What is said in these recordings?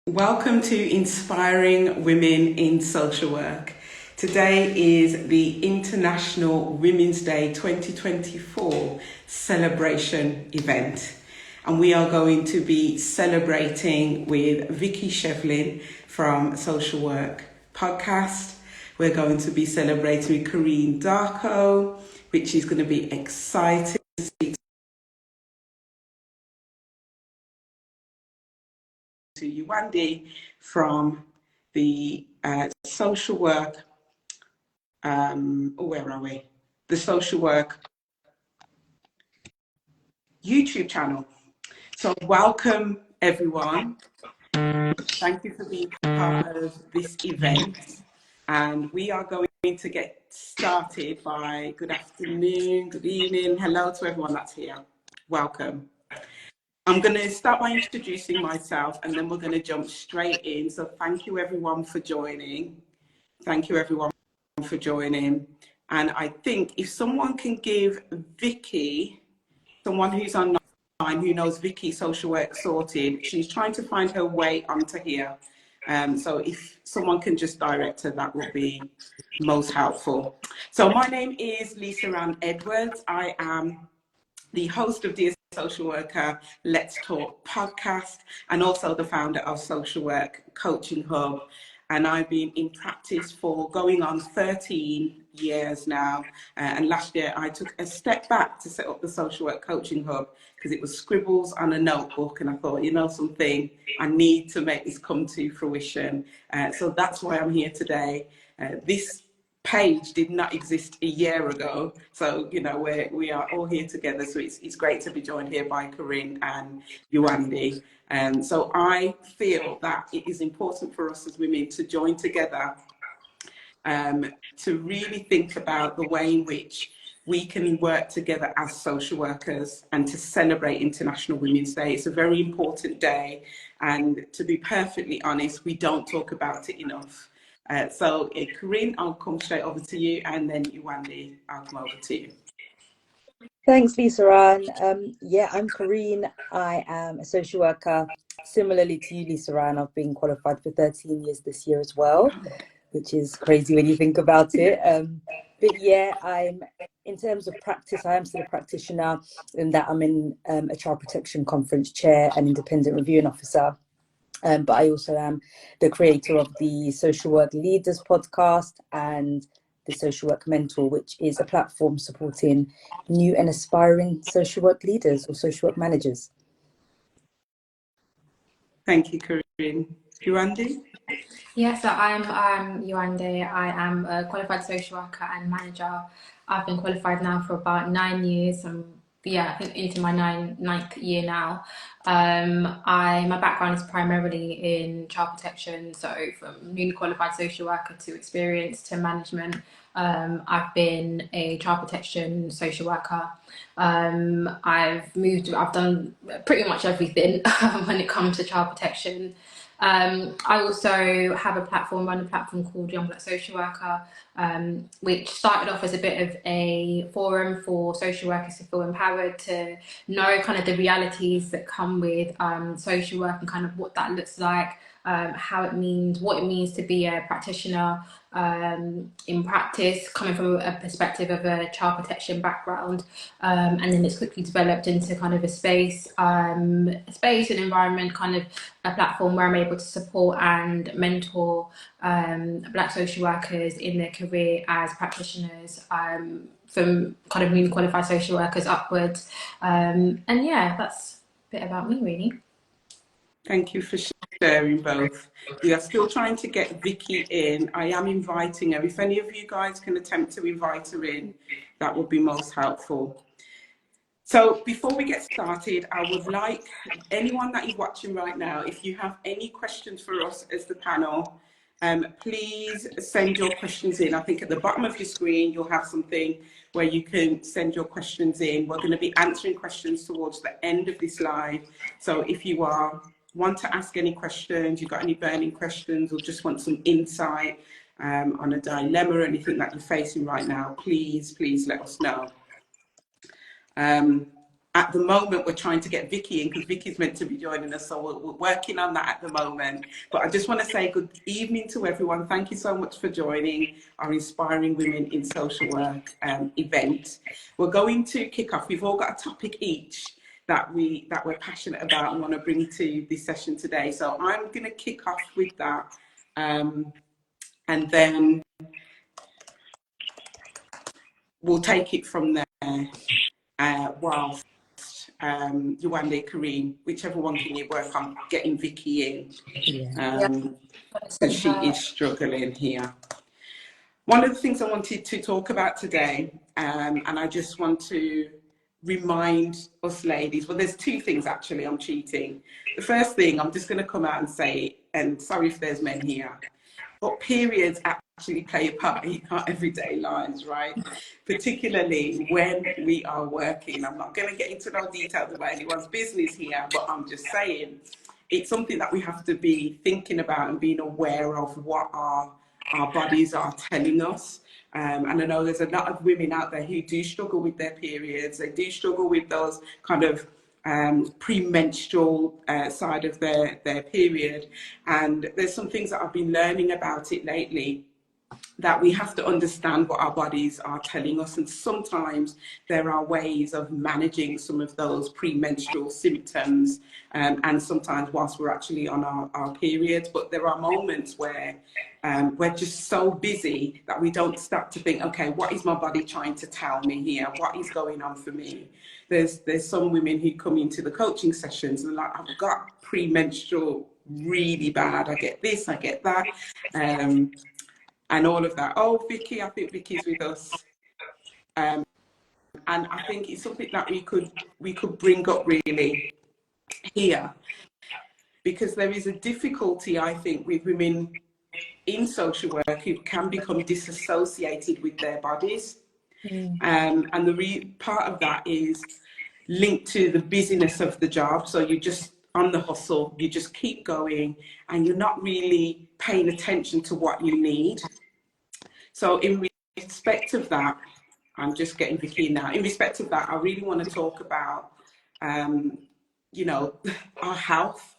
Welcome to Inspiring Women in Social Work. Today is the International Women's Day 2024 celebration event. And we are going to be celebrating with Vicki Shelving from Social Work Podcast. We're going to be celebrating with Kyrene Darko, which is going to be exciting. To Yewande from the social work, where are we? The social work YouTube channel. So welcome everyone. Thank you for being part of this event. And we are going to get started by good afternoon, good evening. Hello to everyone that's here. Welcome. I'm going to start by introducing myself and then we're going to jump straight in. So thank you everyone for joining. Thank you everyone for joining. And I think if someone can give Vicki, someone who's online, who knows Vicki Social Work Sorted, she's trying to find her way onto here. So if someone can just direct her, that would be most helpful. So my name is Lisa Ann Edwards. I am the host of Dear Social Worker Let's Talk podcast and also the founder of Social Work Coaching Hub. And I've been in practice for going on 13 years now. And last year I took a step back to set up the Social Work Coaching Hub because it was scribbles on a notebook. And I thought, you know something, I need to make this come to fruition. So that's why I'm here today. This page did not exist a year ago, so you know we are all here together, so it's great to be joined here by Kyrene and Yewande. So I feel that it is important for us as women to join together to really think about the way in which we can work together as social workers and to celebrate International Women's Day. It's a very important day, and to be perfectly honest, we don't talk about it enough. So Kyrene, I'll come straight over to you, and then Yewande, I'll come over to you. Thanks, Lisa Ann. Yeah, I'm Kyrene. I am a social worker. Similarly to you, Lisa Ann, I've been qualified for 13 years this year as well, which is crazy when you think about it. But yeah, in terms of practice, I am still a practitioner in that I'm in a child protection conference chair and independent reviewing officer. But I also am the creator of the Social Work Leaders podcast and the Social Work Mentor, which is a platform supporting new and aspiring social work leaders or social work managers. Thank you, Kyrene. Yewande? Yeah, so I'm Yewande. I am a qualified social worker and manager. I've been qualified now for about 9 years. I think into my ninth year now. My background is primarily in child protection, so from newly qualified social worker to experience to management. I've been a child protection social worker. I've done pretty much everything when it comes to child protection. I also run a platform called Young Black Social Worker, which started off as a bit of a forum for social workers to feel empowered to know kind of the realities that come with social work and kind of what that looks like, what it means to be a practitioner in practice, coming from a perspective of a child protection background, and then it's quickly developed into kind of a space and environment, kind of a platform where I'm able to support and mentor Black social workers in their career as practitioners, from kind of newly qualified social workers upwards. And yeah, that's a bit about me, really. Thank you for sharing both. We are still trying to get Vicki in. I am inviting her. If any of you guys can attempt to invite her in, that would be most helpful. So before we get started, I would like anyone that is watching right now, if you have any questions for us as the panel, please send your questions in. I think at the bottom of your screen, you'll have something where you can send your questions in. We're going to be answering questions towards the end of this live. So if you want to ask any questions, you've got any burning questions, or just want some insight on a dilemma or anything that you're facing right now, please let us know. At the moment, we're trying to get Vicki in because Vicki's meant to be joining us, so we're working on that at the moment. But I just want to say good evening to everyone. Thank you so much for joining our Inspiring Women in Social Work event. We're going to kick off. We've all got a topic each that we're passionate about and want to bring to this session today. So I'm going to kick off with that, and then we'll take it from there. Whilst Yewande, Kyrene, whichever one can you work on getting Vicki in, because she is struggling here. One of the things I wanted to talk about today, and I just want to remind us ladies, well, there's two things actually. I'm cheating. The first thing, I'm just going to come out and say, and sorry if there's men here, but periods actually play a part in our everyday lives, right? Particularly when we are working. I'm not going to get into no details about anyone's business here, but I'm just saying it's something that we have to be thinking about and being aware of what our bodies are telling us. And I know there's a lot of women out there who do struggle with their periods. They do struggle with those kind of premenstrual side of their period. And there's some things that I've been learning about it lately, that we have to understand what our bodies are telling us. And sometimes there are ways of managing some of those premenstrual symptoms, and sometimes whilst we're actually on our periods. But there are moments where we're just so busy that we don't stop to think, okay, what is my body trying to tell me here? What is going on for me? There's some women who come into the coaching sessions and like, I've got premenstrual really bad. I get this, I get that. And all of that. Oh, Vicki, I think Vicki's with us. And I think it's something that we could bring up really here, because there is a difficulty, I think, with women in social work who can become disassociated with their bodies. And the part of that is linked to the busyness of the job. So you're just on the hustle, you just keep going, and you're not really paying attention to what you need. So in respect of that, I'm just getting Vicki now. In respect of that, I really want to talk about, you know, our health,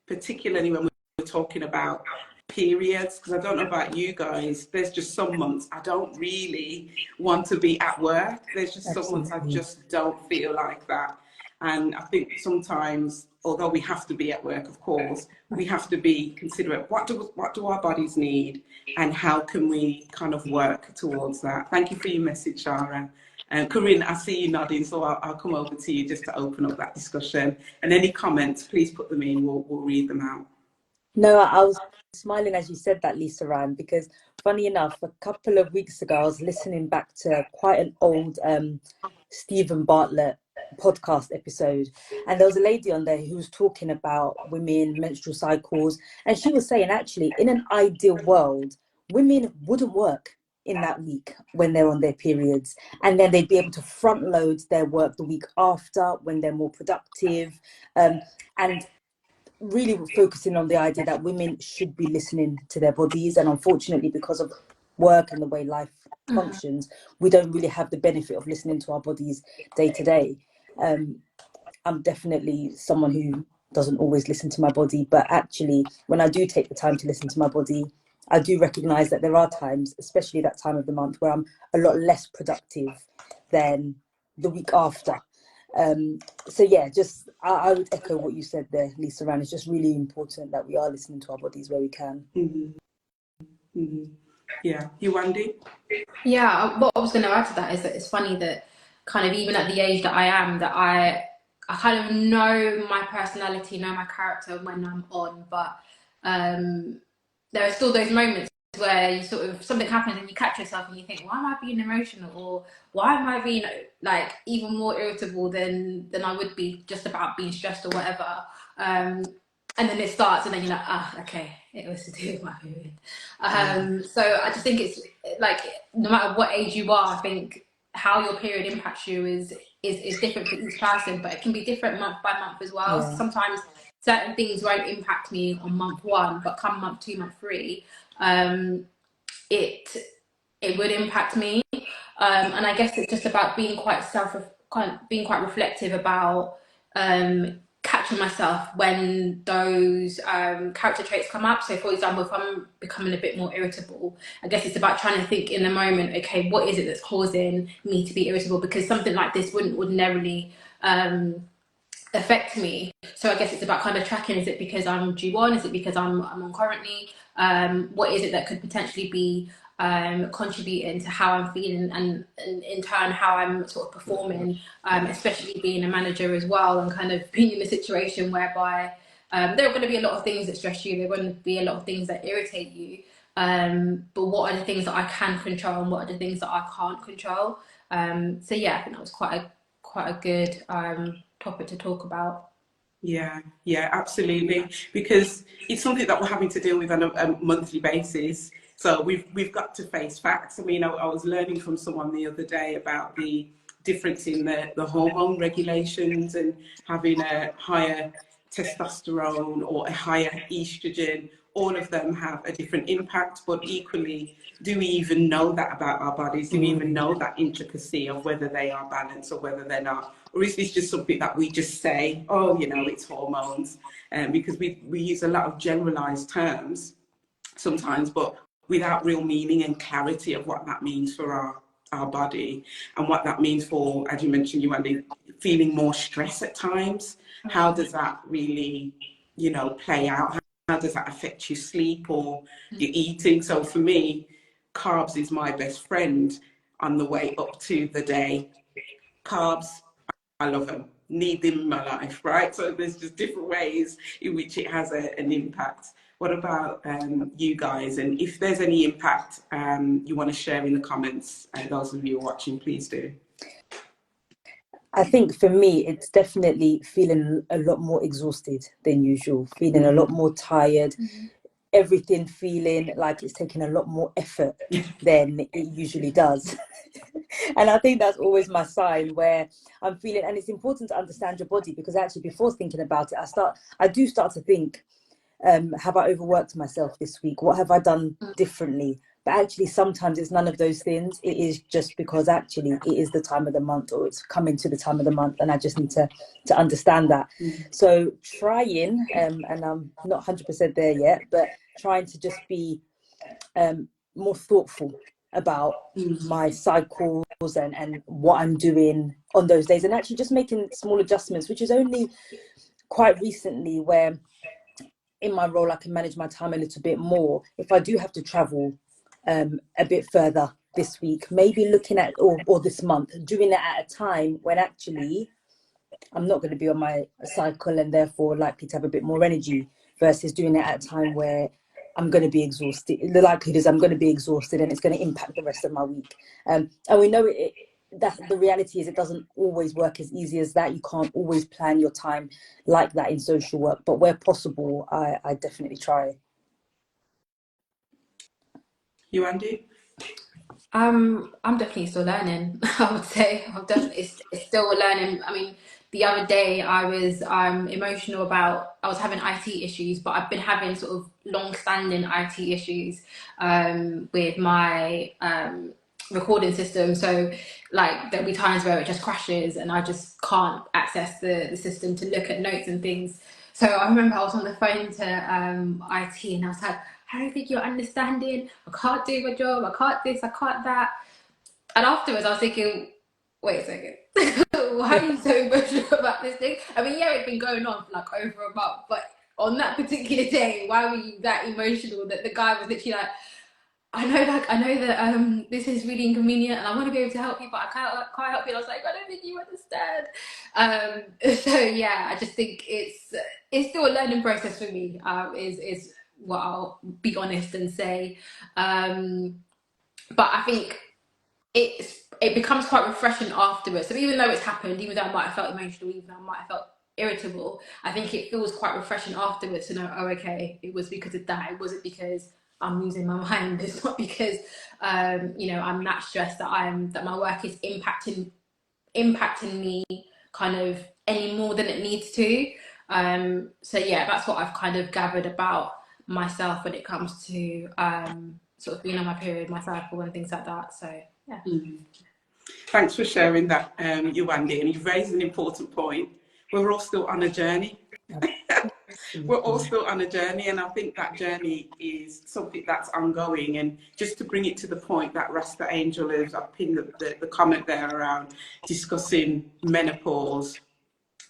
particularly when we're talking about periods, because I don't know about you guys, there's just some months I don't really want to be at work. There's just some months I just don't feel like that. And I think sometimes, although we have to be at work, of course, we have to be considerate. What do our bodies need, and how can we kind of work towards that? Thank you for your message, Sharon. And Kyrene, I see you nodding, so I'll come over to you just to open up that discussion. And any comments, please put them in. We'll read them out. No, I was smiling as you said that, Lisa Ryan, because funny enough, a couple of weeks ago, I was listening back to quite an old Stephen Bartlett podcast episode, and there was a lady on there who was talking about women, menstrual cycles, and she was saying actually in an ideal world, women wouldn't work in that week when they're on their periods, and then they'd be able to front load their work the week after when they're more productive, and really focusing on the idea that women should be listening to their bodies. And unfortunately, because of work and the way life functions, we don't really have the benefit of listening to our bodies day to day. I'm definitely someone who doesn't always listen to my body, but actually when I do take the time to listen to my body, I do recognize that there are times, especially that time of the month, where I'm a lot less productive than the week after. So yeah, just I would echo what you said there, Lisa Rand. It's just really important that we are listening to our bodies where we can. Yeah, Yewande? Yeah, what I was going to add to that is that it's funny that kind of even at the age that I am, that I kind of know my personality, know my character when I'm on, but there are still those moments where you sort of, something happens and you catch yourself and you think, why am I being emotional, or why am I being like even more irritable than I would be just about being stressed or whatever, and then it starts and then you're like, okay, it was to do with my period. So I just think it's like, no matter what age you are, I think how your period impacts you is different for each person, but it can be different month by month as well. Yeah. Sometimes certain things won't impact me on month 1, but come month 2, month 3, it would impact me. And I guess it's just about being quite being quite reflective about catching myself when those character traits come up. So, for example, if I'm becoming a bit more irritable, I guess it's about trying to think in the moment, okay, what is it that's causing me to be irritable? Because something like this wouldn't ordinarily affect me. So I guess it's about kind of tracking, is it because I'm due on? Is it because I'm on currently? What is it that could potentially be contributing to how I'm feeling, and in turn how I'm sort of performing, especially being a manager as well, and kind of being in a situation whereby there are going to be a lot of things that stress you, there are going to be a lot of things that irritate you, but what are the things that I can control and what are the things that I can't control? So yeah, I think that was quite a good topic to talk about. Yeah, absolutely. Because it's something that we're having to deal with on a monthly basis. So we've got to face facts. I mean, I was learning from someone the other day about the difference in the hormone regulations, and having a higher testosterone or a higher estrogen. All of them have a different impact, but equally, do we even know that about our bodies? Do we even know that intricacy of whether they are balanced or whether they're not? Or is this just something that we just say, oh, it's hormones? Because we use a lot of generalized terms sometimes, but without real meaning and clarity of what that means for our body, and what that means for, as you mentioned, Yewande, feeling more stress at times. How does that really, play out? How does that affect your sleep or your eating? So for me, carbs is my best friend on the way up to the day. Carbs, I love them, need them in my life, right? So there's just different ways in which it has an impact. What about you guys? And if there's any impact you want to share in the comments, and those of you watching, please do. I think for me, it's definitely feeling a lot more exhausted than usual, feeling a lot more tired, everything feeling like it's taking a lot more effort than it usually does. And I think that's always my sign where I'm feeling, and it's important to understand your body, because actually before thinking about it, I do start to think, have I overworked myself this week? What have I done differently? But actually, sometimes it's none of those things. It is just because actually it is the time of the month, or it's coming to the time of the month, and I just need to understand that. So trying, and I'm not 100% there yet, but trying to just be more thoughtful about my cycles and what I'm doing on those days, and actually just making small adjustments, which is only quite recently where in my role I can manage my time a little bit more. If I do have to travel a bit further this week, maybe looking at, or this month, doing it at a time when actually I'm not going to be on my cycle and therefore likely to have a bit more energy, versus doing it at a time where I'm going to be exhausted. The likelihood is I'm going to be exhausted and it's going to impact the rest of my week. And we know that the reality is it doesn't always work as easy as that. You can't always plan your time like that in social work, but where possible, I definitely try. Yewande? I'm definitely still learning. I would say I'm definitely it's still learning. I mean, the other day I was emotional about, I was having IT issues, but I've been having sort of long-standing IT issues with my recording system. So like there'll be times where it just crashes and I just can't access the system to look at notes and things. So I remember I was on the phone to IT and I was like, I don't think you're understanding. I can't do my job. I can't this. I can't that. And afterwards, I was thinking, wait a second. Why are you so emotional about this thing? I mean, yeah, it's been going on for like over a month, but on that particular day, why were you that emotional that the guy was literally like, I know that this is really inconvenient and I want to be able to help you, but I can't help you. And I was like, I don't think you understand. So yeah, I just think it's still a learning process for me. Is what I'll be honest and say. But I think it becomes quite refreshing afterwards. So even though it's happened, even though I might have felt emotional, even though I might have felt irritable, I think it feels quite refreshing afterwards to know, oh, okay, it was because of that. It wasn't because I'm losing my mind. It's not because I'm that stressed that my work is impacting me kind of any more than it needs to. So yeah, that's what I've kind of gathered about myself when it comes to sort of being on my period, my cycle and things like that. So yeah. Thanks for sharing that, Yewande, and you've raised an important point. We're all still on a journey. We're all still on a journey, and I think that journey is something that's ongoing. And just to bring it to the point that Rasta Angel is, I've pinned the comment there around discussing menopause.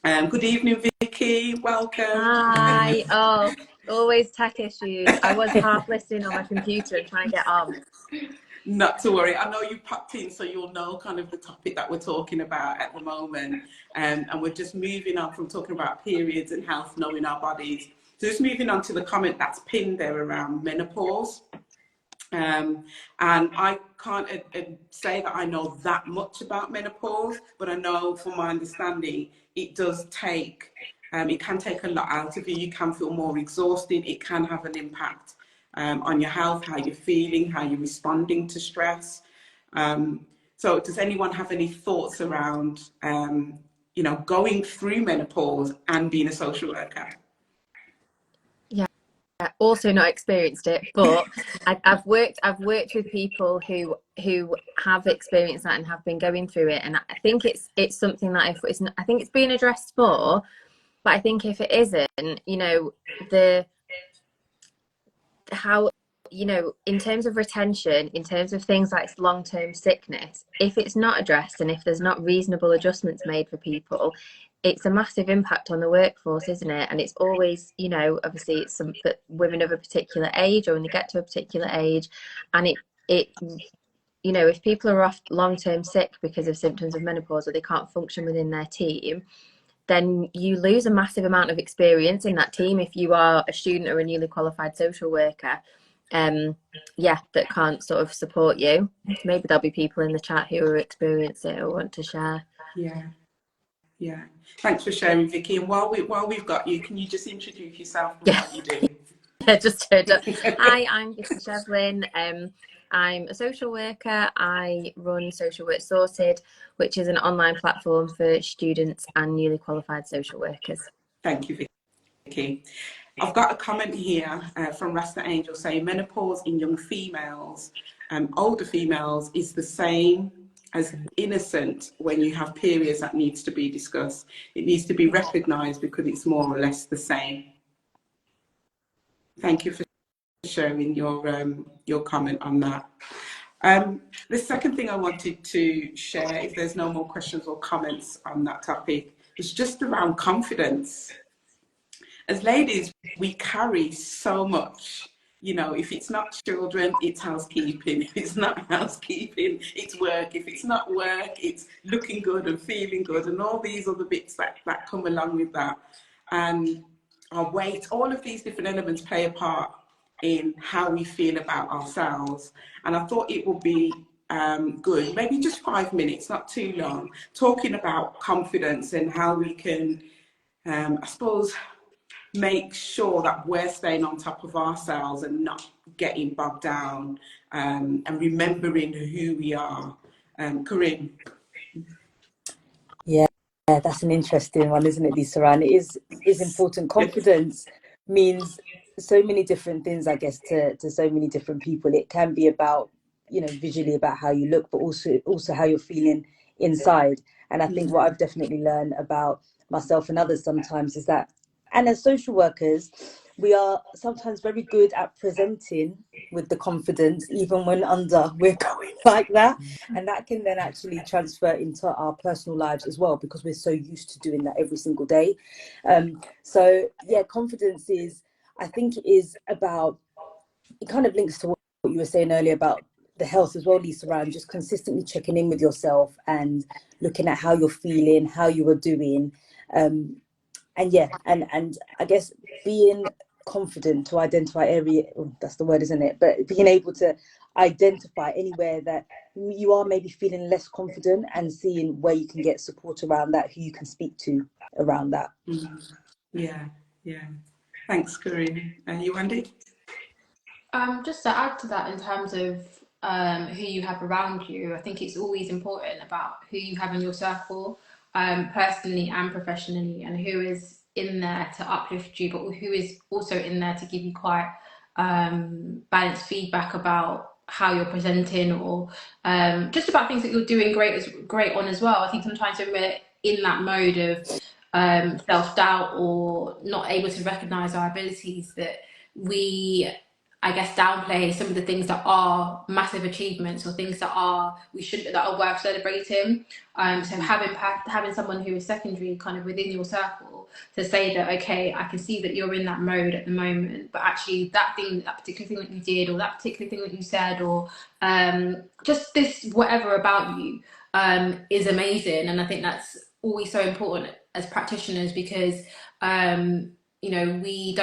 Good evening, Vicki. Welcome. Hi. Oh, always tech issues. I was half listening on my computer and trying to get on. Not to worry. I know you popped in, so you'll know kind of the topic that we're talking about at the moment. And we're just moving on from talking about periods and health, knowing our bodies. So just moving on to the comment that's pinned there around menopause. And I can't say that I know that much about menopause, but I know from my understanding, it does take, it can take a lot out of you. You can feel more exhausted. It can have an impact on your health, how you're feeling, how you're responding to stress. So does anyone have any thoughts around, going through menopause and being a social worker? Yeah, also not experienced it, but I've worked with people who have experienced that and have been going through it, and I think it's something that I think it's being addressed more, but I think if it isn't, how, in terms of retention, in terms of things like long-term sickness, if it's not addressed and if there's not reasonable adjustments made for people, it's a massive impact on the workforce, isn't it? And it's always, obviously it's something that women of a particular age, or when they get to a particular age, and if people are off long-term sick because of symptoms of menopause, or they can't function within their team, then you lose a massive amount of experience in that team if you are a student or a newly qualified social worker, that can't sort of support you. Maybe there'll be people in the chat who are experiencing it or want to share. Yeah. Thanks for sharing, Vicki. And while we've got you, can you just introduce yourself and what you do? Yeah, just turned up. Hi, I'm Vicki Shelving. I'm a social worker. I run Social Work Sorted, which is an online platform for students and newly qualified social workers. Thank you, Vicki. I've got a comment here from Rasta Angel saying menopause in young females, older females, is the same as innocent when you have periods that needs to be discussed. It needs to be recognised because it's more or less the same. Thank you for sharing your comment on that. The second thing I wanted to share, if there's no more questions or comments on that topic, is just around confidence. As ladies, we carry so much. If it's not children, it's housekeeping. If it's not housekeeping, it's work. If it's not work, it's looking good and feeling good and all these other bits that come along with that. And our weight, all of these different elements play a part in how we feel about ourselves. And I thought it would be good, maybe just 5 minutes, not too long, talking about confidence and how we can, I suppose, make sure that we're staying on top of ourselves and not getting bogged down, and remembering who we are. Kyrene. Yeah, that's an interesting one, isn't it, Lisa? And it is important. Confidence means so many different things, I guess, to so many different people. It can be about, visually about how you look, but also how you're feeling inside. And I think what I've definitely learned about myself and others sometimes is that, and as social workers, we are sometimes very good at presenting with the confidence, even when we're going like that. And that can then actually transfer into our personal lives as well, because we're so used to doing that every single day. So yeah, confidence I think it is about, it kind of links to what you were saying earlier about the health as well, Lisa, around just consistently checking in with yourself and looking at how you're feeling, how you are doing. And I guess being confident to identify that's the word, isn't it? But being able to identify anywhere that you are maybe feeling less confident and seeing where you can get support around that, who you can speak to around that. Yeah. Thanks, Kyrene. Yewande? Just to add to that, in terms of who you have around you, I think it's always important about who you have in your circle, personally and professionally, and who is in there to uplift you, but who is also in there to give you quite balanced feedback about how you're presenting, or just about things that you're doing great on as well. I think sometimes when we're in that mode of self-doubt or not able to recognize our abilities, that we, I guess, downplay some of the things that are massive achievements or things that are worth celebrating. So having someone who is secondary kind of within your circle to say that, okay, I can see that you're in that mode at the moment, but actually that particular thing that you did, or that particular thing that you said, or just this whatever about you is amazing. And I think that's always so important as practitioners, because you know, we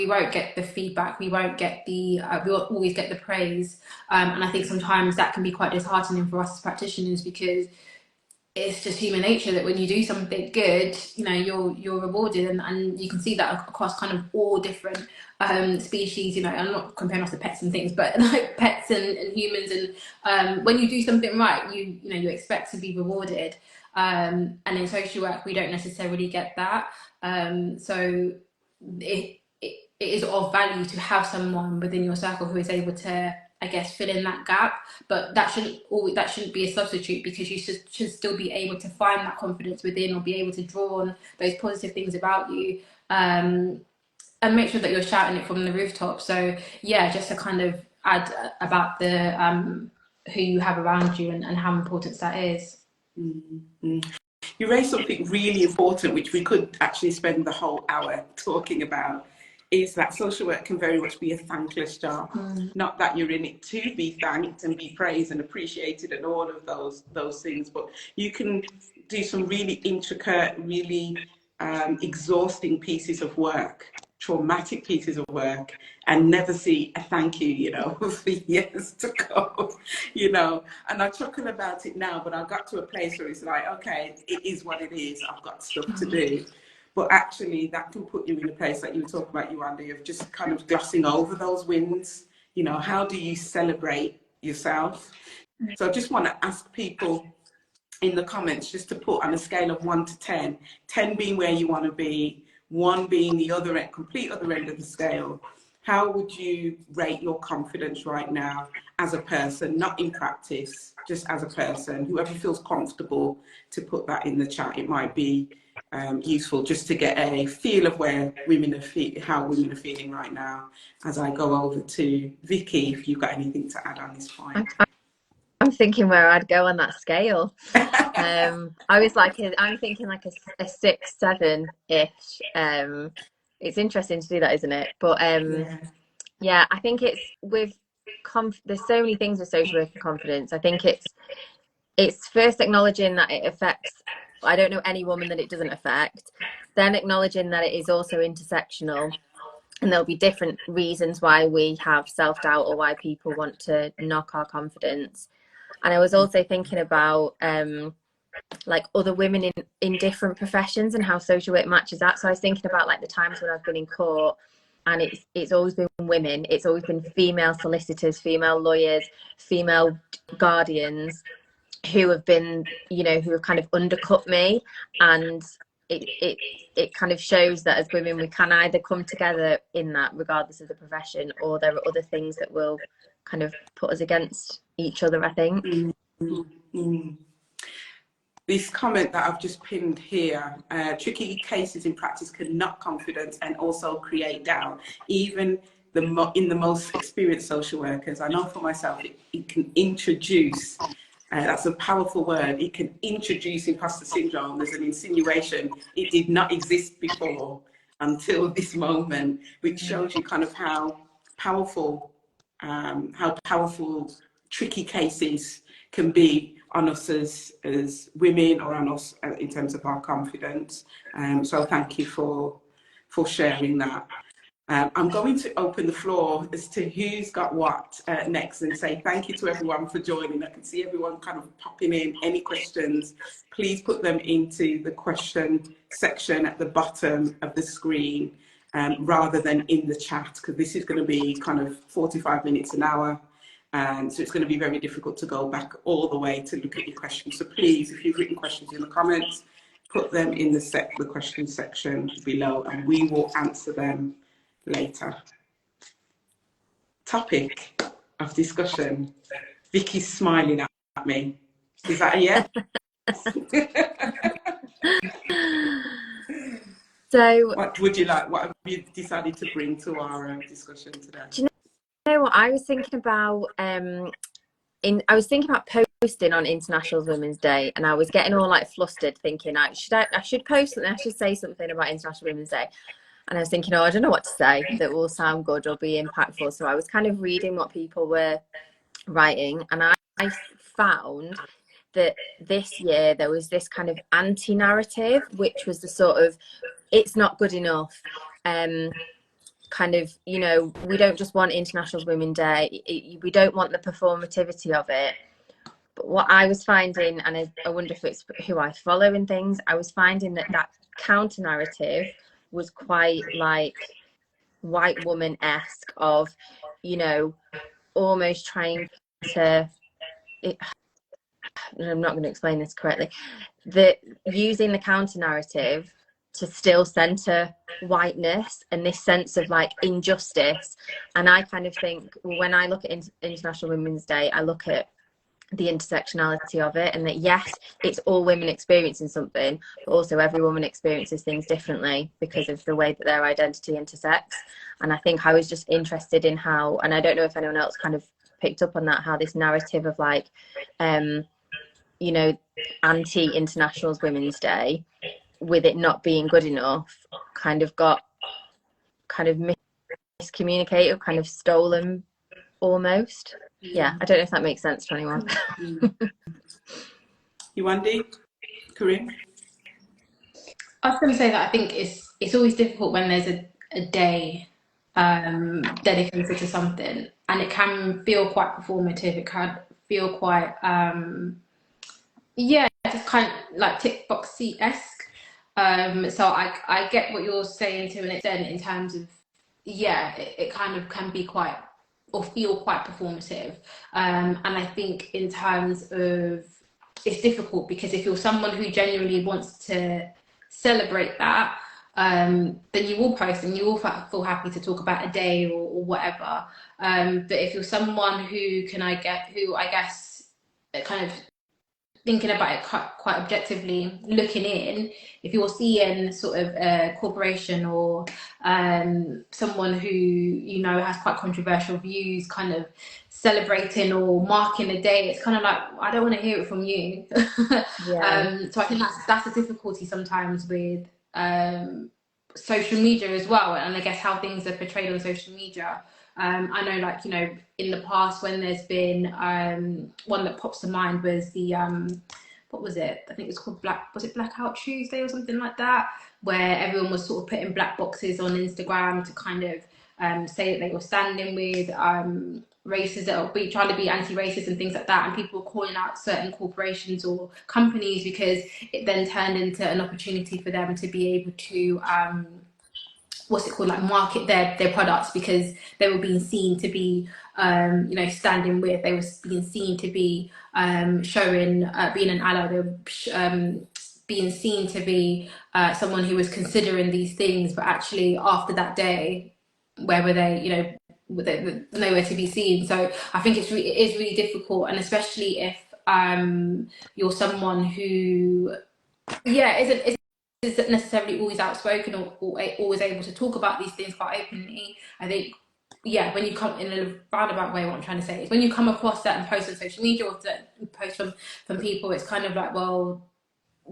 won't get the feedback, we won't get the we won't always get the praise, and I think sometimes that can be quite disheartening for us as practitioners, because it's just human nature that when you do something good, you know, you're rewarded, and you can see that across kind of all different species. You know, I'm not comparing us to pets and things, but like pets and humans, and when you do something right, you know, you expect to be rewarded, and in social work we don't necessarily get that. So it is of value to have someone within your circle who is able to, I guess, fill in that gap, but that shouldn't be a substitute, because you should still be able to find that confidence within, or be able to draw on those positive things about you, and make sure that you're shouting it from the rooftop. So yeah, just to kind of add about the who you have around you, and how important that is. Mm-hmm. You raised something really important, which we could actually spend the whole hour talking about, is that social work can very much be a thankless job. Not that you're in it to be thanked and be praised and appreciated and all of those things, but you can do some really intricate, really exhausting pieces of work, traumatic pieces of work, and never see a thank you, you know, for years to go, you know. And I chuckle about it now, but I got to a place where it's like, okay, it is what it is, I've got stuff to do. But actually that can put you in a place that you were talking about, Yewande, of just kind of glossing over those wins. You know, how do you celebrate yourself? So I just want to ask people in the comments just to put on a scale of 1 to 10, 10 being where you want to be, 1 being the other end, complete other end of the scale. How would you rate your confidence right now as a person, not in practice, just as a person? Whoever feels comfortable to put that in the chat, it might be useful just to get a feel of where women are how women are feeling right now. As I go over to Vicki, if you've got anything to add on this point. I'm thinking where I'd go on that scale. I'm thinking like a 6, 7-ish. It's interesting to do that, isn't it? But yeah, I think it's with there's so many things with social work and confidence. I think it's first acknowledging that it affects, I don't know any woman that it doesn't affect, then acknowledging that it is also intersectional, and there'll be different reasons why we have self-doubt or why people want to knock our confidence. And I was also thinking about like other women in different professions and how social work matches that. So I was thinking about like the times when I've been in court, and it's always been women, it's always been female solicitors, female lawyers, female guardians who have been, you know, who have kind of undercut me. And it kind of shows that as women we can either come together in that regardless of the profession, or there are other things that will kind of put us against each other, I think. This comment that I've just pinned here, tricky cases in practice can knock confidence and also create doubt, even in the most experienced social workers. I know for myself, it can introduce, that's a powerful word, it can introduce imposter syndrome. There's an insinuation it did not exist before until this moment, which shows you kind of how powerful tricky cases can be on us as women, or on us in terms of our confidence. So thank you for sharing that. I'm going to open the floor as to who's got what next, and say thank you to everyone for joining. I can see everyone kind of popping in. Any questions, please put them into the question section at the bottom of the screen, rather than in the chat, because this is going to be kind of 45 minutes, an hour. So it's going to be very difficult to go back all the way to look at your questions. So please, if you've written questions in the comments, put them in the question section below, and we will answer them later. Topic: of discussion. Vicky's smiling at me. Is that a yes? So What would you like? What have you decided to bring to our discussion today? do you know what I was thinking about? I was thinking about posting on International Women's Day, and I was getting all like flustered, thinking I should post something, I should say something about International Women's Day. And I was thinking, oh, I don't know what to say that will sound good or be impactful. So I was kind of reading what people were writing, and I found that this year there was this kind of anti-narrative, which was the sort of, it's not good enough. Kind of, you know, we don't just want International Women's Day. We don't want the performativity of it. But what I was finding, and I wonder if it's who I follow and things, I was finding that counter narrative was quite like white woman-esque of, you know, almost trying to, I'm not going to explain this correctly, that using the counter narrative to still center whiteness and this sense of like injustice. And I kind of think, when I look at International Women's Day, I look at the intersectionality of it, and that yes, it's all women experiencing something, but also every woman experiences things differently because of the way that their identity intersects. And I think I was just interested in how, and I don't know if anyone else kind of picked up on that, how this narrative of like you know, anti-International Women's Day, with it not being good enough, kind of got kind of miscommunicated, kind of stolen almost. Yeah, I don't know if that makes sense to anyone. Yewande, Kyrene? I was going to say that I think it's always difficult when there's a day dedicated to something, and it can feel quite performative. It can feel quite just kind of like tick boxy-esque. So I get what you're saying to an extent in terms of, it kind of can be quite, or feel quite performative. And I think in terms of, it's difficult because if you're someone who genuinely wants to celebrate that, then you will post and you will feel happy to talk about a day or whatever. But if you're someone who I guess kind of thinking about it quite objectively, looking in, if you're seeing sort of a corporation or someone who, you know, has quite controversial views kind of celebrating or marking a day, it's kind of like, I don't want to hear it from you. Yeah. So I think that's a difficulty sometimes with social media as well, and I guess how things are portrayed on social media. I know, like, you know, in the past when there's been one that pops to mind was the what was it? I think it was called Blackout Tuesday or something like that, where everyone was sort of putting black boxes on Instagram to kind of say that they were standing with races that are trying to be anti-racist and things like that, and people were calling out certain corporations or companies because it then turned into an opportunity for them to be able to like market their products, because they were being seen to be you know, standing with, they were being seen to be showing being an ally, they were being seen to be someone who was considering these things, but actually after that day, where were they, you know, nowhere to be seen. So I think it is really difficult, and especially if you're someone who isn't necessarily always outspoken or always able to talk about these things quite openly. I think, when you come in a roundabout way, what I'm trying to say is when you come across certain posts on social media or certain posts from people, it's kind of like, well,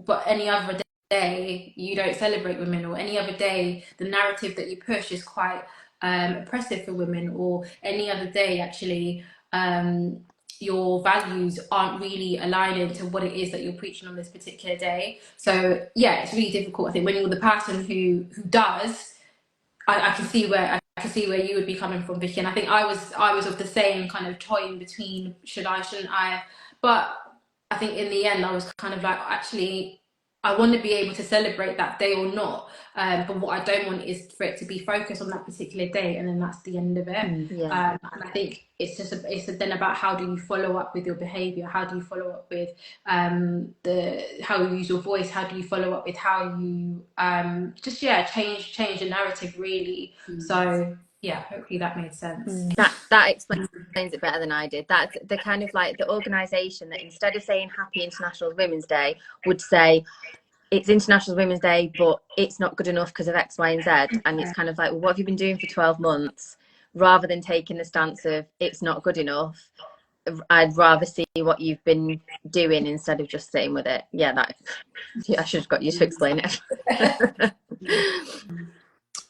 but any other day you don't celebrate women, or any other day the narrative that you push is quite oppressive for women, or any other day actually your values aren't really aligning to what it is that you're preaching on this particular day. So it's really difficult. I think when you're the person who does, I can see where you would be coming from, Vicky. And I think I was of the same kind of toying between shouldn't I, but I think in the end I was kind of like, actually I want to be able to celebrate that day or not, but what I don't want is for it to be focused on that particular day and then that's the end of it. And I think it's then about how do you follow up with your behavior, how do you follow up with how you use your voice, how do you follow up with how you change the narrative, really. So yeah, hopefully that made sense. That explains it better than I did. That's the kind of like the organisation that instead of saying Happy International Women's Day would say it's International Women's Day, but it's not good enough because of X, Y, and Z. And it's kind of like, well, what have you been doing for 12 months? Rather than taking the stance of it's not good enough, I'd rather see what you've been doing instead of just sitting with it. Yeah, I should have got you to explain it.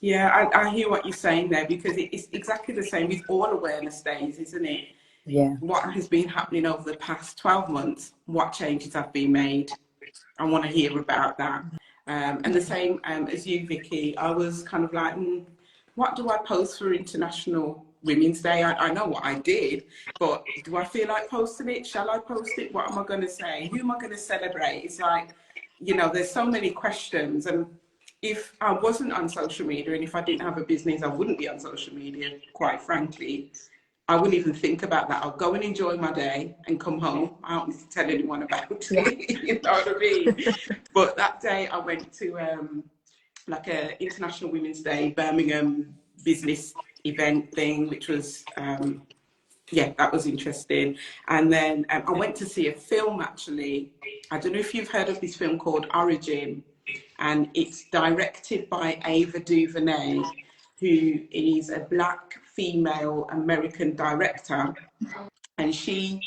Yeah, I hear what you're saying there, because it's exactly the same with all awareness days, isn't it? Yeah. What has been happening over the past 12 months? What changes have been made? I want to hear about that. And the same as you, Vicky, I was kind of like, what do I post for International Women's Day? I know what I did, but do I feel like posting it? Shall I post it? What am I going to say? Who am I going to celebrate? It's like, you know, there's so many questions. And if I wasn't on social media, and if I didn't have a business, I wouldn't be on social media, quite frankly. I wouldn't even think about that. I'll go and enjoy my day and come home. I don't need to tell anyone about it. You know what I mean? But that day I went to like a International Women's Day Birmingham business event thing, which was yeah, that was interesting. And then I went to see a film, actually. I don't know if you've heard of this film called Origin, and it's directed by Ava DuVernay, who is a Black female American director, and she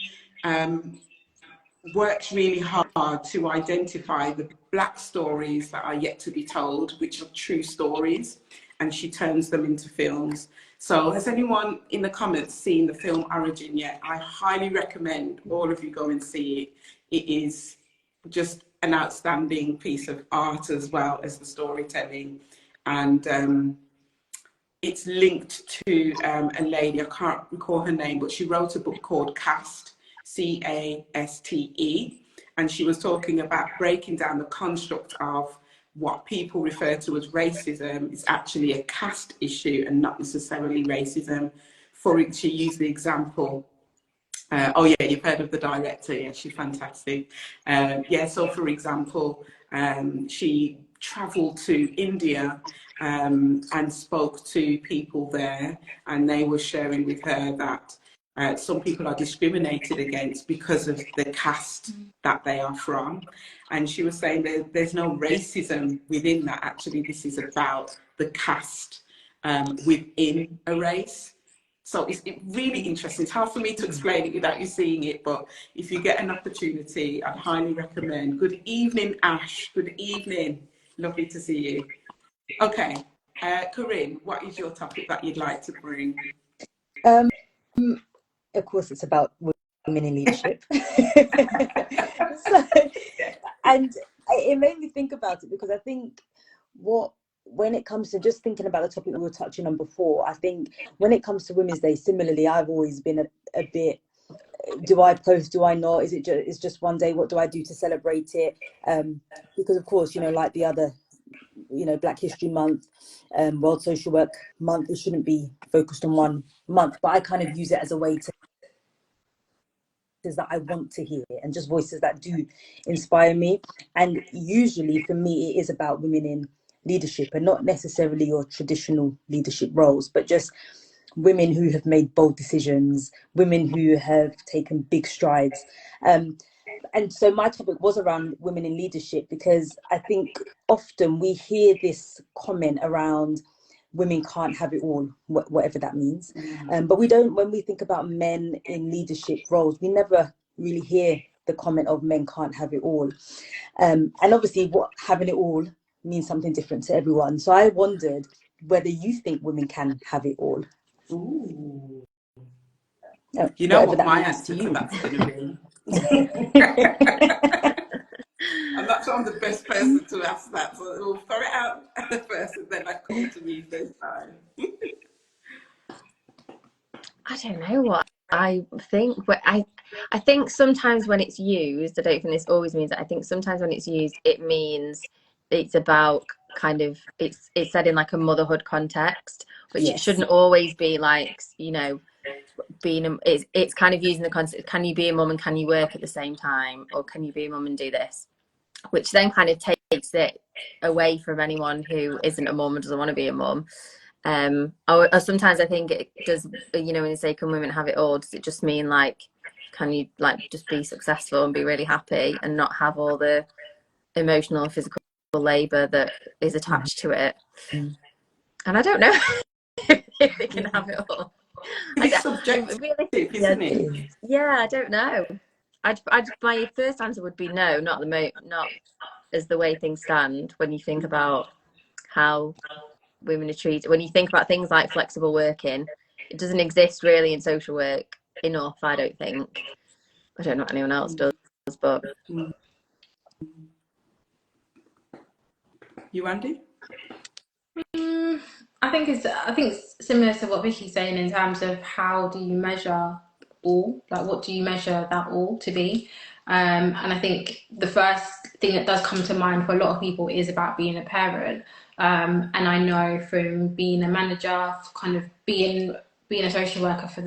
works really hard to identify the Black stories that are yet to be told, which are true stories, and she turns them into films. So has anyone in the comments seen the film Origin yet? I highly recommend all of you go and see it. It is just an outstanding piece of art as well as the storytelling. And it's linked to a lady, I can't recall her name, but she wrote a book called Caste, C-A-S-T-E, and she was talking about breaking down the construct of what people refer to as racism is actually a caste issue and not necessarily racism. For it, she used the example, oh yeah, you've heard of the director, yeah, she's fantastic. Yeah, so for example, she travelled to India and spoke to people there, and they were sharing with her that some people are discriminated against because of the caste that they are from. And she was saying that there's no racism within that. Actually, this is about the caste within a race. So it's really interesting. It's hard for me to explain it without you seeing it, but if you get an opportunity, I'd highly recommend. Good evening, Ash. Good evening. Lovely to see you. Okay, Kyrene, what is your topic that you'd like to bring? Of course, it's about women in leadership. So, and it made me think about it, because I think when it comes to just thinking about the topic we were touching on before, I think when it comes to Women's Day, similarly, I've always been a bit, do I post, do I not? Is it it's just one day? What do I do to celebrate it? Because of course, you know, like the other, you know, Black History Month, World Social Work Month, it shouldn't be focused on one month, but I kind of use it as a way to that I want to hear, and just voices that do inspire me. And usually for me, it is about women in leadership, and not necessarily your traditional leadership roles, but just women who have made bold decisions, women who have taken big strides. And so my topic was around women in leadership, because I think often we hear this comment around women can't have it all, whatever that means. But we don't, when we think about men in leadership roles, we never really hear the comment of men can't have it all. And obviously what having it all means something different to everyone. So I wondered whether you think women can have it all. Ooh. You know what my answer to that's going to be? I'm not sure I'm the best person to ask that, so we'll throw it out first and then I come to me this time. I don't know what I think, but I think sometimes when it's used, I don't think this always means that. I think sometimes when it's used, it means it's about kind of, it's said in like a motherhood context, which Yes. It shouldn't always be like, you know, being it's kind of using the concept, can you be a mum and can you work at the same time, or can you be a mum and do this, which then kind of takes it away from anyone who isn't a mum and doesn't want to be a mum. Or sometimes I think it does, you know, when you say can women have it all, does it just mean like, can you like just be successful and be really happy and not have all the emotional and physical labor that is attached to it? And I don't know if they can have it all. It's subjective, really, isn't it? yeah, I don't know. My first answer would be no, not as the way things stand. When you think about how women are treated, when you think about things like flexible working, it doesn't exist really in social work enough, I don't think. I don't know what anyone else does, but Yewande? I think it's similar to what Vicky's saying in terms of how do you measure all, like what do you measure that all to be? And I think the first thing that does come to mind for a lot of people is about being a parent. And I know from being a manager, kind of being a social worker for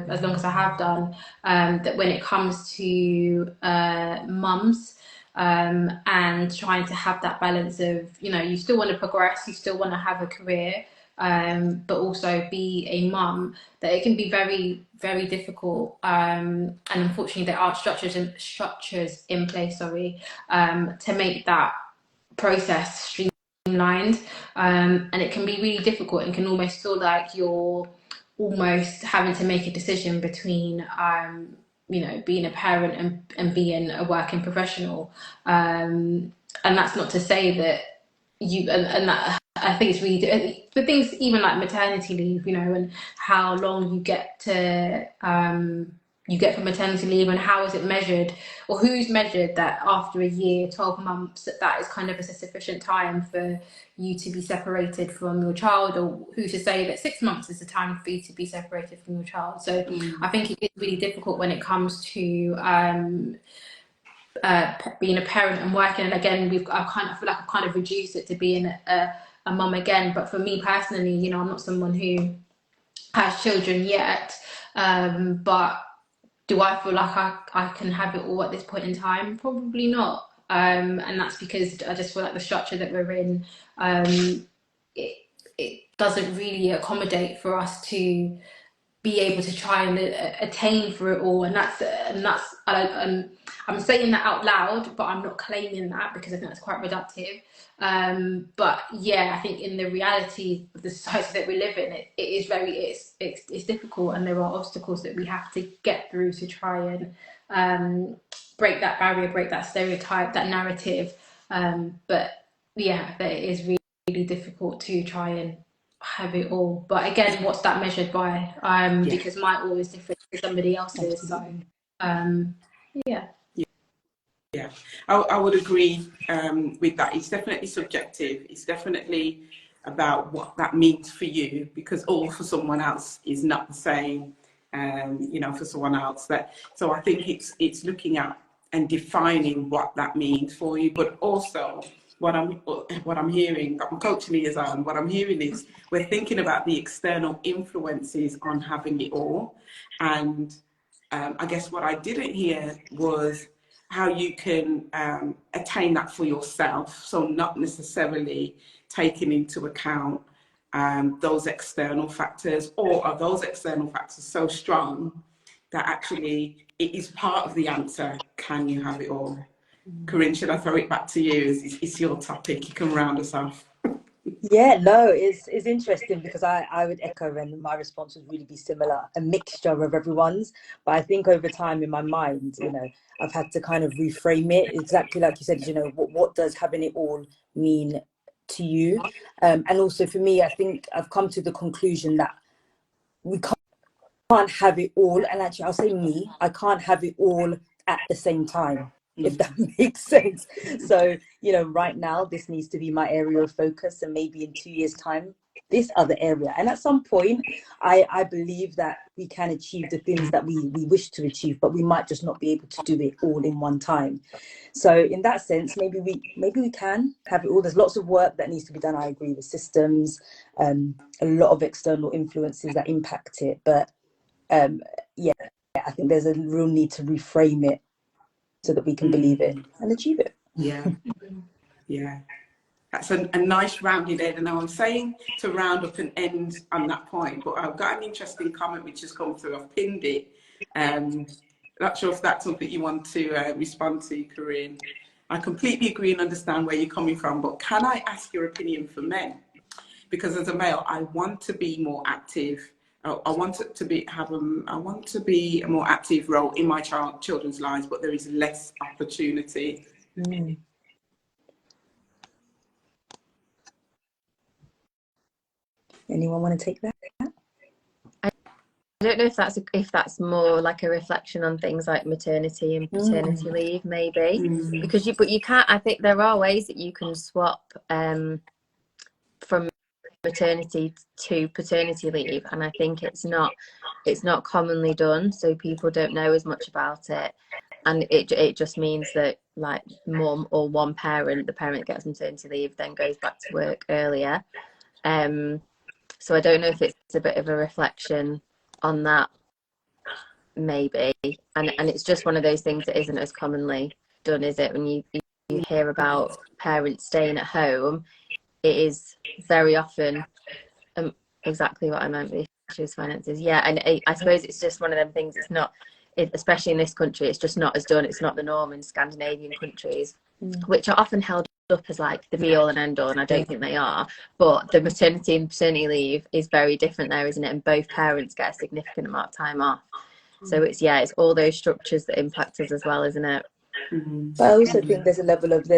as long as I have done, that when it comes to mums, and trying to have that balance of, you know, you still want to progress, you still want to have a career, but also be a mum, that it can be very, very difficult. And unfortunately, there are structures in place, to make that process streamlined. And it can be really difficult and can almost feel like you're almost having to make a decision between you know, being a parent and being a working professional. And that's not to say that and that I think it's really for things even like maternity leave, you know, and how long you get for maternity leave, and how is it measured, or who's measured that after a year, 12 months, that is kind of a sufficient time for you to be separated from your child, or who's to say that 6 months is the time for you to be separated from your child. So I think it is really difficult when it comes to being a parent and working. And again, I feel like I've kind of reduced it to being a mum again. But for me personally, you know, I'm not someone who has children yet, but do I feel like I can have it all at this point in time? Probably not. And that's because I just feel like the structure that we're in, it doesn't really accommodate for us to be able to try and attain for it all. And I'm saying that out loud, but I'm not claiming that, because I think that's quite reductive. But yeah, I think in the reality of the society that we live in, it's difficult, and there are obstacles that we have to get through to try and break that barrier, break that stereotype, that narrative. But yeah, that it is really, really difficult to try and have it all. But again, what's that measured by? Because my all is different to somebody else's. Absolutely. So yeah. Yeah, I would agree with that. It's definitely subjective. It's definitely about what that means for you, because all for someone else is not the same, you know, for someone else. So I think it's looking at and defining what that means for you, but also what I'm hearing, I'm coaching liaison, what I'm hearing is we're thinking about the external influences on having it all. And I guess what I didn't hear was how you can attain that for yourself. So not necessarily taking into account those external factors, or are those external factors so strong that actually it is part of the answer? Can you have it all? Kyrene, should I throw it back to you? It's your topic. You can round us off. Yeah, no, it's interesting, because I would echo, and my response would really be similar, a mixture of everyone's. But I think over time in my mind, you know, I've had to kind of reframe it exactly like you said. You know, what does having it all mean to you? And also for me, I think I've come to the conclusion that we can't have it all. And actually, I'll say me, I can't have it all at the same time, if that makes sense. So, you know, right now, this needs to be my area of focus, and maybe in 2 years' time, this other area. And at some point, I believe that we can achieve the things that we wish to achieve, but we might just not be able to do it all in one time. So in that sense, maybe we can have it all. There's lots of work that needs to be done. I agree, with systems, a lot of external influences that impact it. But yeah, I think there's a real need to reframe it so that we can believe it and achieve it. Yeah, yeah. That's a nice rounded end. And now I'm saying to round up and end on that point, but I've got an interesting comment which has come through. I've pinned it. Not sure if that's something you want to respond to, Kyrene. I completely agree and understand where you're coming from, but can I ask your opinion for men? Because as a male, I want to be more active. I want to be a more active role in my children's lives, but there is less opportunity. Mm. Anyone want to take that? I don't know if that's more like a reflection on things like maternity and paternity leave, maybe, because you can't. I think there are ways that you can swap from maternity to paternity leave, and I think it's not commonly done, so people don't know as much about it, and it just means that like mum or one parent, the parent gets maternity leave, then goes back to work earlier. So I don't know if it's a bit of a reflection on that, maybe, and it's just one of those things that isn't as commonly done, is it? When you hear about parents staying at home, it is very often exactly what I meant with issues finances. Yeah, and I suppose it's just one of them things. It's not, especially in this country, it's just not as done. It's not the norm in Scandinavian countries, which are often held up as like the be all and end all, and I don't think they are. But the maternity and paternity leave is very different there, isn't it? And both parents get a significant amount of time off. So it's all those structures that impact us as well, isn't it? But I also think there's a level of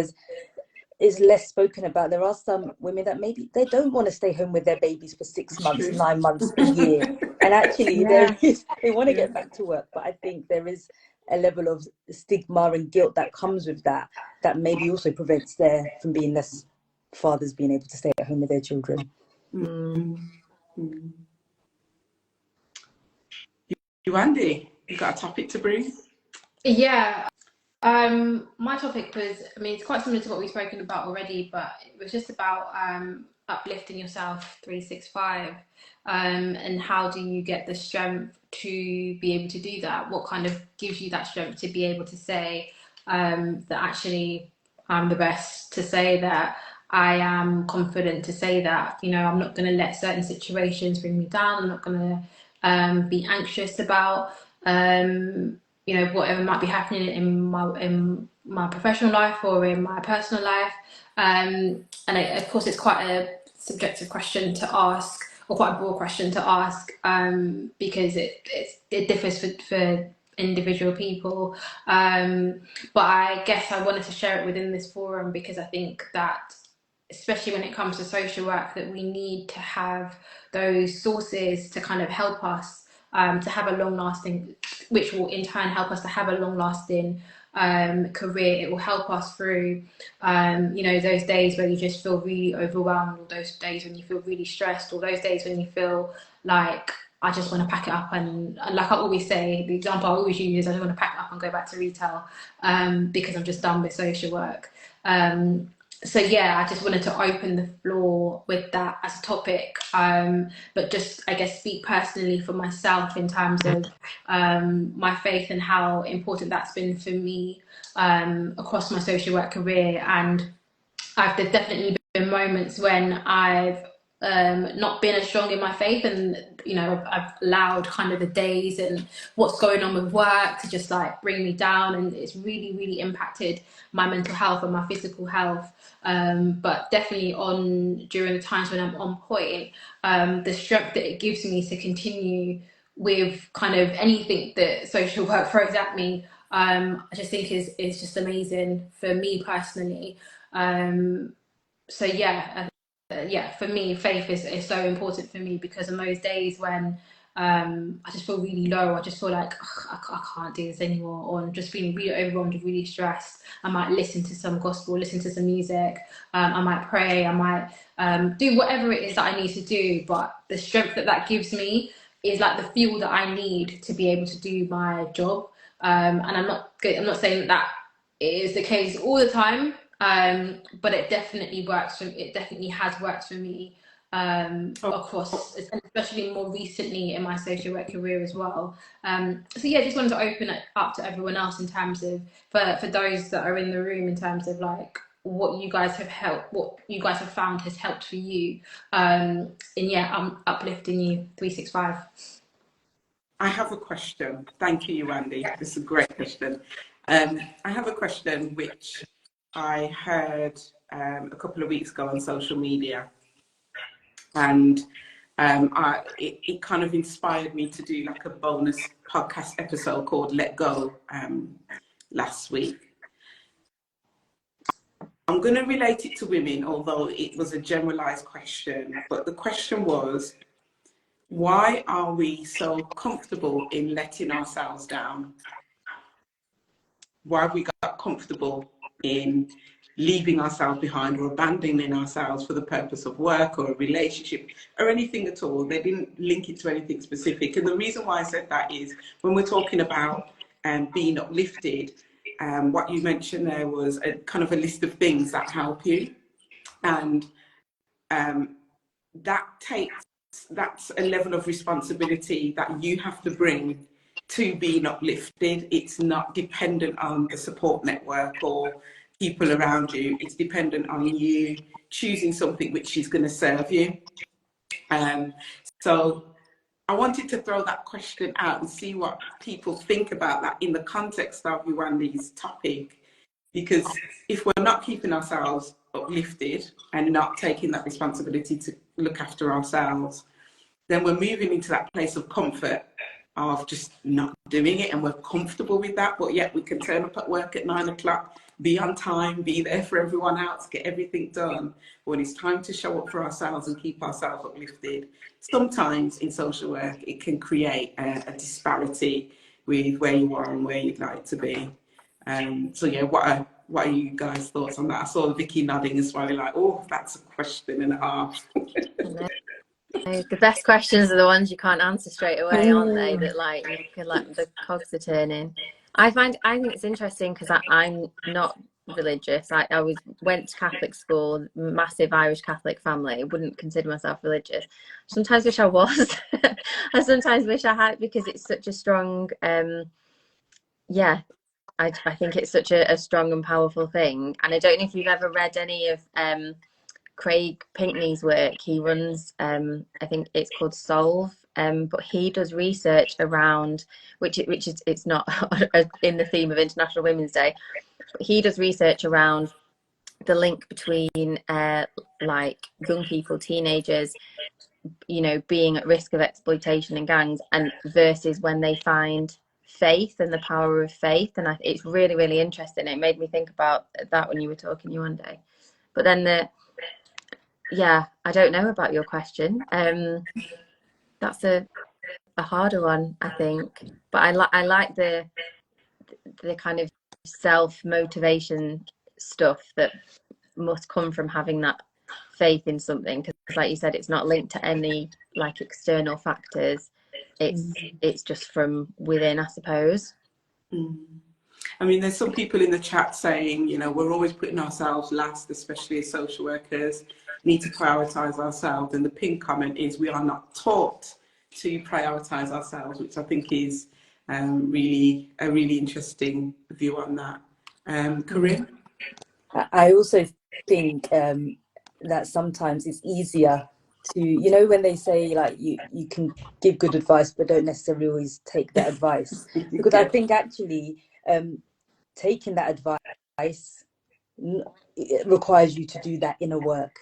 is less spoken about. There are some women that maybe they don't want to stay home with their babies for 6 months, 9 months, a year, and actually they want to get back to work. But I think there is a level of stigma and guilt that comes with that maybe also prevents there from being less fathers being able to stay at home with their children. Yewande, you got a topic to bring? Yeah. My topic was, I mean, it's quite similar to what we've spoken about already, but it was just about uplifting yourself 365, and how do you get the strength to be able to do that? What kind of gives you that strength to be able to say that actually I'm the best, to say that I am confident, to say that, you know, I'm not going to let certain situations bring me down. I'm not going to be anxious about you know, whatever might be happening in my professional life or in my personal life. Of course, it's quite a subjective question to ask, or quite a broad question to ask, because it differs for individual people. But I guess I wanted to share it within this forum because I think that, especially when it comes to social work, that we need to have those sources to kind of help us to have a long lasting, which will in turn help us to have a long lasting career. It will help us through, you know, those days where you just feel really overwhelmed, or those days when you feel really stressed, or those days when you feel like, I just want to pack it up, and like I always say, the example I always use is I just want to pack it up and go back to retail because I'm just done with social work. So yeah, I just wanted to open the floor with that as a topic, but just, I guess, speak personally for myself in terms of my faith and how important that's been for me across my social work career. And there's definitely been moments when I've not been as strong in my faith, and you know, I've allowed kind of the days and what's going on with work to just like bring me down, and it's really impacted my mental health and my physical health. But definitely during the times when I'm on point, the strength that it gives me to continue with kind of anything that social work throws at me, I just think is just amazing for me personally. So yeah, for me, faith is so important for me, because on those days when I just feel really low, I just feel like I can't do this anymore, or I'm just feeling really overwhelmed, really stressed, I might listen to some gospel, listen to some music, I might pray, I might do whatever it is that I need to do. But the strength that gives me is like the fuel that I need to be able to do my job. And I'm not saying that it is the case all the time, but it definitely works it definitely has worked for me across, especially more recently in my social work career as well. So yeah, just wanted to open it up to everyone else in terms of, for those that are in the room, in terms of like, what you guys have found has helped for you, in uplifting you 365. I have a question. Thank you, Yewande. This is a great question. I have a question which I heard a couple of weeks ago on social media, and it kind of inspired me to do like a bonus podcast episode called Let Go last week. I'm going to relate it to women, although it was a generalized question. But the question was, why are we so comfortable in letting ourselves down? Why have we got comfortable in leaving ourselves behind or abandoning ourselves for the purpose of work or a relationship or anything at all? They didn't link it to anything specific. And the reason why I said that is when we're talking about being uplifted, what you mentioned there was a kind of a list of things that help you. And that's a level of responsibility that you have to bring to being uplifted. It's not dependent on the support network or people around you. It's dependent on you choosing something which is going to serve you. So I wanted to throw that question out and see what people think about that in the context of Yewande's topic. Because if we're not keeping ourselves uplifted and not taking that responsibility to look after ourselves, then we're moving into that place of comfort of just not doing it, and we're comfortable with that, but yet we can turn up at work at 9 o'clock, be on time, be there for everyone else, get everything done. When it's time to show up for ourselves and keep ourselves uplifted, sometimes in social work it can create a disparity with where you are and where you'd like to be. So yeah, what are you guys' thoughts on that? I saw Vicki nodding and smiling like, oh, that's a question and a half. The best questions are the ones you can't answer straight away, aren't they? That like you can, like, the cogs are turning. I think it's interesting because I'm not religious. I went to Catholic school, massive Irish Catholic family. I wouldn't consider myself religious. Sometimes wish I was. I sometimes wish I had, because it's such a strong I think it's such a strong and powerful thing. And I don't know if you've ever read any of Craig Pinkney's work. He runs I think it's called Solve, but he does research around which is it's not in the theme of International Women's Day, but he does research around the link between like young people, teenagers, you know, being at risk of exploitation in gangs, and versus when they find faith and the power of faith. And it's really, really interesting. It made me think about that when you were talking Yewande. But then I don't know about your question. That's a harder one, I think. But I like the kind of self-motivation stuff that must come from having that faith in something, because like you said, it's not linked to any like external factors. It's just from within, I suppose. I mean, there's some people in the chat saying, you know, we're always putting ourselves last, especially as social workers, need to prioritize ourselves. And the pinned comment is, we are not taught to prioritize ourselves, which I think is really a really interesting view on that. Kyrene? I also think that sometimes it's easier to, you know, when they say like you can give good advice but don't necessarily always take that advice, because I think actually taking that advice, it requires you to do that inner work,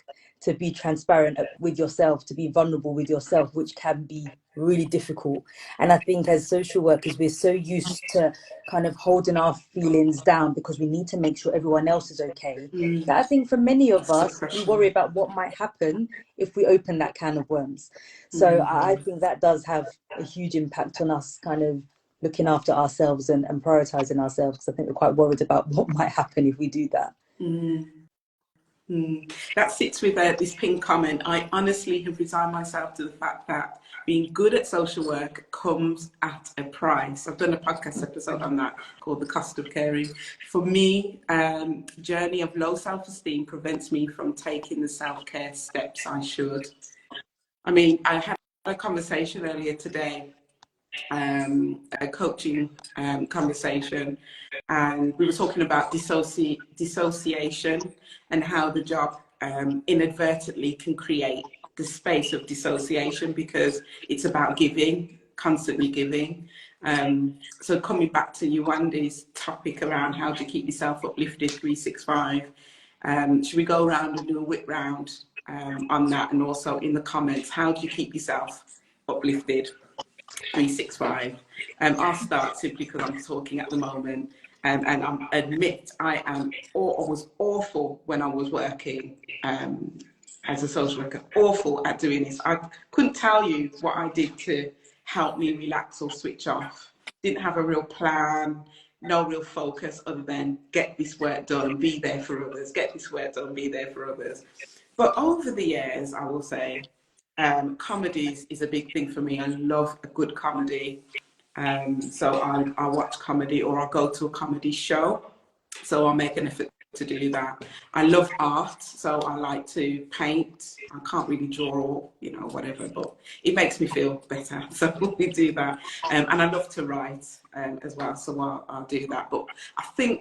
to be transparent with yourself, to be vulnerable with yourself, which can be really difficult. And I think as social workers, we're so used to kind of holding our feelings down because we need to make sure everyone else is okay, that I think for many of us, we worry about what might happen if we open that can of worms. So I think that does have a huge impact on us kind of looking after ourselves and prioritizing ourselves, because I think we're quite worried about what might happen if we do that. That sits with this pinned comment. I honestly have resigned myself to the fact that being good at social work comes at a price. I've done a podcast episode on that called The Cost of Caring. For me, journey of low self-esteem prevents me from taking the self-care steps I should. I mean, I had a conversation earlier today a coaching conversation, and we were talking about dissociation and how the job inadvertently can create the space of dissociation, because it's about giving, constantly giving. So coming back to Yewande's topic around how to keep yourself uplifted 365, should we go around and do a whip round on that? And also in the comments, how do you keep yourself uplifted 365? I'll start simply because I'm talking at the moment, and I admit I was awful when I was working as a social worker, awful at doing this. I couldn't tell you what I did to help me relax or switch off. Didn't have a real plan, no real focus other than get this work done and be there for others, get this work done and be there for others. But over the years, I will say, comedies is a big thing for me. I love a good comedy. So I watch comedy, or I'll go to a comedy show. So I'll make an effort to do that. I love art, so I like to paint. I can't really draw or, whatever, but it makes me feel better. So we do that. And I love to write as well, so I'll do that. But I think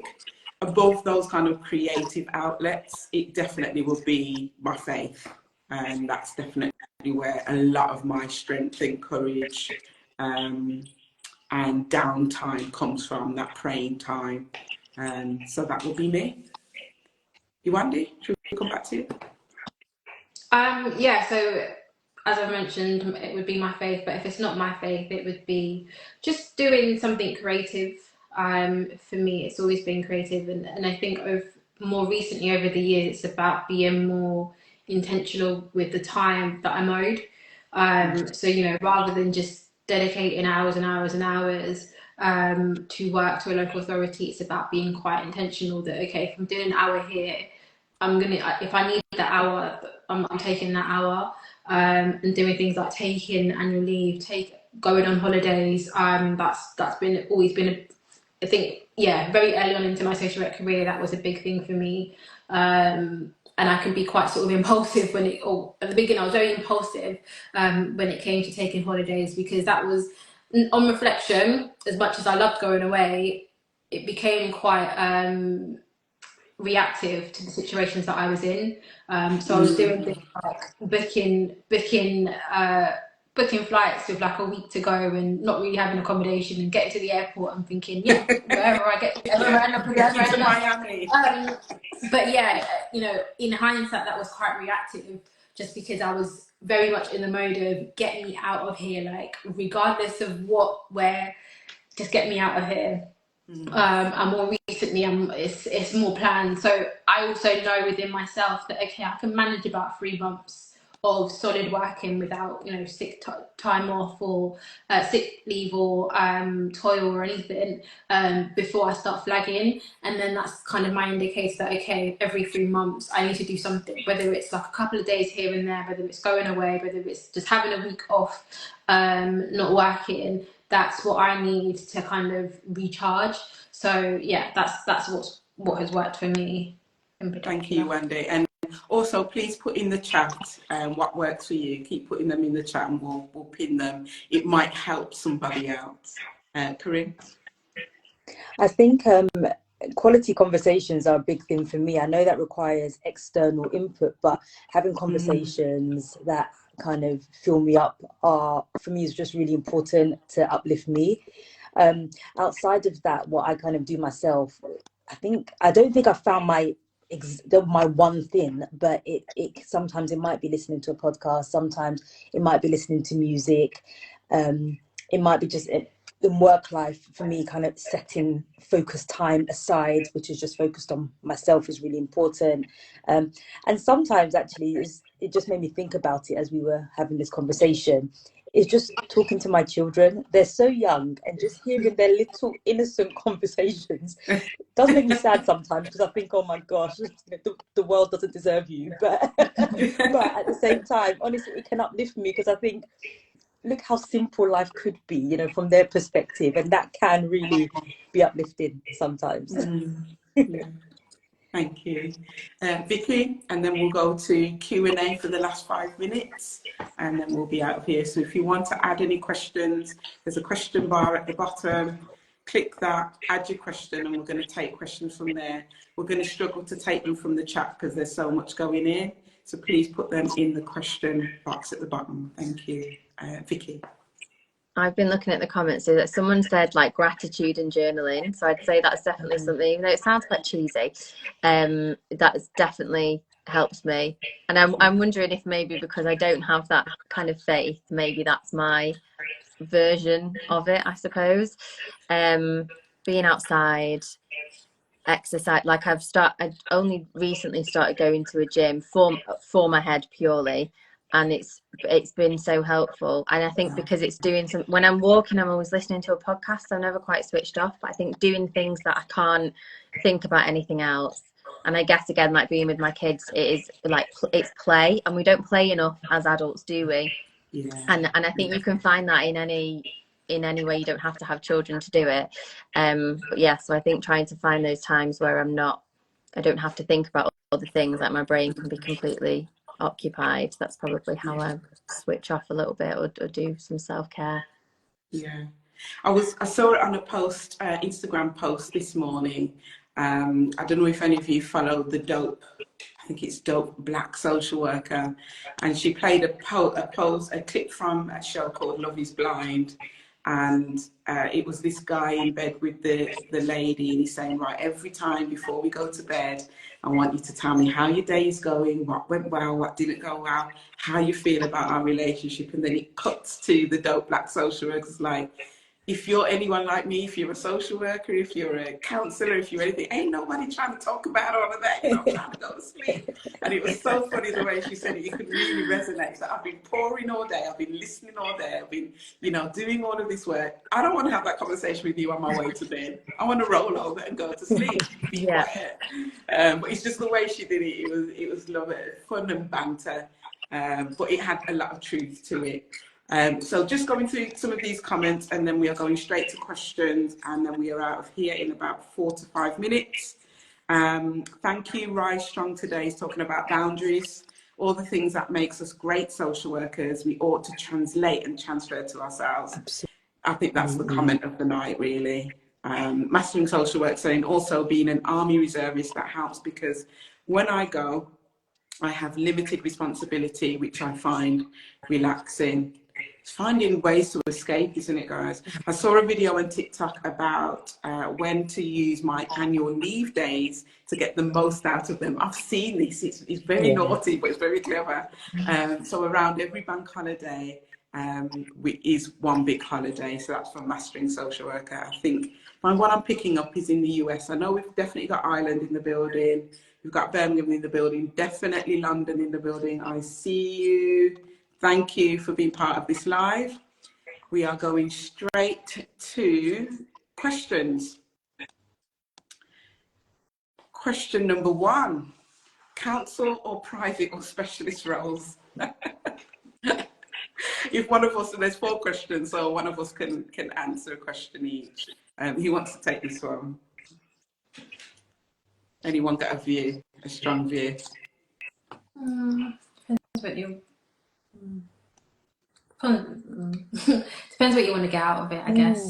above those kind of creative outlets, it definitely will be my faith. And that's definitely where a lot of my strength and courage and downtime comes from, that praying time. So that will be me. Yewande, should we come back to you? Yeah, so as I mentioned, it would be my faith, but if it's not my faith, it would be just doing something creative. For me, it's always been creative, and I think more recently over the years, it's about being more intentional with the time that I'm owed. So, rather than just dedicating hours and hours and hours to work to a local authority, it's about being quite intentional that, okay, if I'm doing an hour here, if I need that hour, I'm taking that hour, and doing things like taking annual leave, going on holidays. That's always been I think, very early on into my social work career, that was a big thing for me. And I can be quite sort of impulsive at the beginning, I was very impulsive when it came to taking holidays, because that was, on reflection, as much as I loved going away, it became quite reactive to the situations that I was in. So I was doing things like booking flights with like a week to go and not really having accommodation, and getting to the airport and thinking, wherever I get, wherever I end up, to Miami. But in hindsight, that was quite reactive, just because I was very much in the mode of get me out of here, like regardless of where, just get me out of here. And more recently, it's more planned. So I also know within myself that, okay, I can manage about 3 months of solid working without, sick time off or sick leave or toil or anything before I start flagging. And then that's kind of my indicator that, okay, every 3 months I need to do something, whether it's like a couple of days here and there, whether it's going away, whether it's just having a week off, not working. That's what I need to kind of recharge. So yeah, that's what has worked for me in particular. Thank you, Yewande. And also, please put in the chat what works for you. Keep putting them in the chat, and we'll pin them. It might help somebody else. Kyrene? I think quality conversations are a big thing for me. I know that requires external input, but having conversations that kind of fill me up for me is just really important to uplift me. Outside of that, what I kind of do myself, I don't think I found my one thing, but it sometimes it might be listening to a podcast, sometimes it might be listening to music, it might be just in work life for me, kind of setting focused time aside, which is just focused on myself, is really important. And sometimes actually it just made me think about it as we were having this conversation. It's just talking to my children. They're so young, and just hearing their little innocent conversations does make me sad sometimes, because I think, oh my gosh, the world doesn't deserve you. But at the same time, honestly, it can uplift me, because I think, look how simple life could be, from their perspective, and that can really be uplifting sometimes. Yeah. Thank you. Vicki, and then we'll go to Q&A for the last 5 minutes, and then we'll be out of here. So if you want to add any questions, there's a question bar at the bottom. Click that, add your question, and we're going to take questions from there. We're going to struggle to take them from the chat because there's so much going in. So please put them in the question box at the bottom. Thank you. Vicki. I've been looking at the comments, so that someone said like gratitude and journaling. So I'd say that's definitely something, even though it sounds quite cheesy, that's definitely helps me. And I'm wondering if maybe because I don't have that kind of faith, maybe that's my version of it, I suppose. Being outside, exercise, like I only recently started going to a gym for my head purely, and it's been so helpful. And I think because it's doing some, when I'm walking I'm always listening to a podcast, I'm never quite switched off, but I think doing things that I can't think about anything else. And I guess again, like being with my kids, it is like it's play, and we don't play enough as adults, do we? Yeah. And I think you can find that in any way. You don't have to have children to do it. But yeah, so I think trying to find those times where I don't have to think about all the things, like my brain can be completely occupied. That's probably how I switch off a little bit, or do some self-care. Yeah, I saw it on a post, Instagram post this morning. I don't know if any of you follow the Dope, I think it's Dope Black social worker, and she played a clip from a show called Love Is Blind, and it was this guy in bed with the lady, and he's saying, right, every time before we go to bed, I want you to tell me how your day is going, what went well, what didn't go well, how you feel about our relationship. And then it cuts to the Dope Black social workers like, if you're anyone like me, if you're a social worker, if you're a counsellor, if you're anything, ain't nobody trying to talk about all of that. You're not trying to go to sleep. And it was so funny the way she said it. You could really resonate. So I've been pouring all day. I've been listening all day. I've been, doing all of this work. I don't want to have that conversation with you on my way to bed. I want to roll over and go to sleep. Be quiet. But it's just the way she did it. It was love it, fun and banter. But it had a lot of truth to it. So just going through some of these comments, and then we are going straight to questions, and then we are out of here in about 4 to 5 minutes. Thank you. Rise Strong today is talking about boundaries, all the things that makes us great social workers. We ought to translate and transfer to ourselves. Absolutely. I think that's the comment of the night, really. Mastering social work saying also being an army reservist, that helps, because when I go, I have limited responsibility, which I find relaxing. It's finding ways to escape, isn't it, guys? I saw a video on TikTok about when to use my annual leave days to get the most out of them. I've seen this. It's very naughty, but it's very clever. So around every bank holiday is one big holiday. So that's from Mastering Social Worker. I think what I'm picking up is in the US. I know we've definitely got Ireland in the building. We've got Birmingham in the building. Definitely London in the building. I see you. Thank you for being part of this live. We are going straight to questions. Question number 1, counsel or private or specialist roles? If one of us, there's 4 questions, so one of us can answer a question each. Who wants to take this one? Anyone got a view, a strong view? Depends what you depends what you want to get out of it, I guess.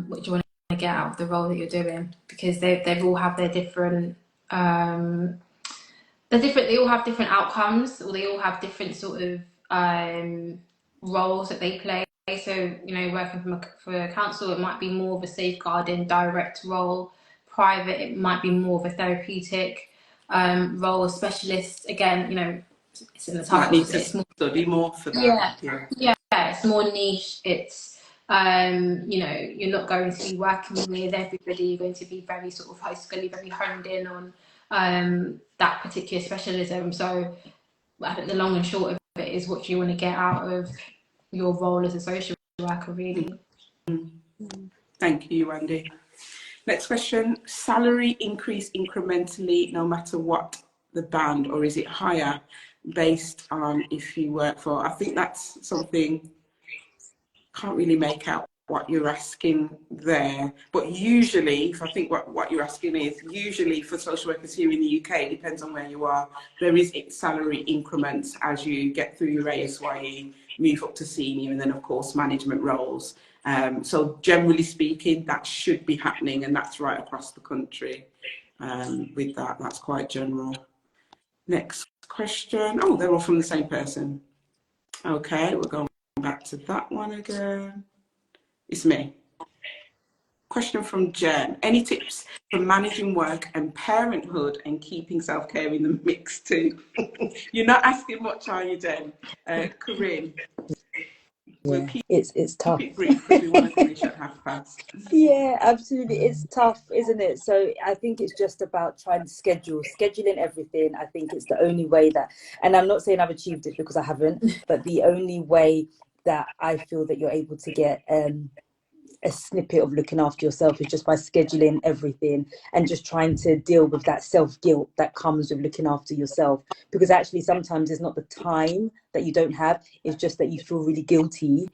What do you want to get out of the role that you're doing, because they all have their different they all have different outcomes, or they all have different sort of roles that they play. So, working for a council, it might be more of a safeguarding direct role. Private, it might be more of a therapeutic role. A specialist, again, it's in the title. Might need to study more for that. Yeah, it's more niche. It's you're not going to be working with everybody. You're going to be very sort of high school, very honed in on that particular specialism. So I think the long and short of it is, what do you want to get out of your role as a social worker, really? Thank you, Yewande. Next question, salary increase incrementally no matter what the band, or is it higher based on if you work for, I think that's something, can't really make out what you're asking there. But usually, if I think what you're asking is, usually for social workers here in the UK, it depends on where you are, there is salary increments as you get through your ASYE, move up to senior, and then of course management roles. So generally speaking, that should be happening, and that's right across the country. With that, that's quite general. Next question. Oh, they're all from the same person. Okay, we're going back to that one again. It's me. Question from Jen. Any tips for managing work and parenthood and keeping self-care in the mix too? You're not asking much, are you, Jen? Kyrene. We'll keep it's tough. it brief because we want to finish at past. Yeah, absolutely. It's tough, isn't it? So I think it's just about trying to scheduling everything. I think it's the only way that, and I'm not saying I've achieved it because I haven't, but the only way that I feel that you're able to get a snippet of looking after yourself is just by scheduling everything and just trying to deal with that self-guilt that comes with looking after yourself, because actually sometimes it's not the time that you don't have, it's just that you feel really guilty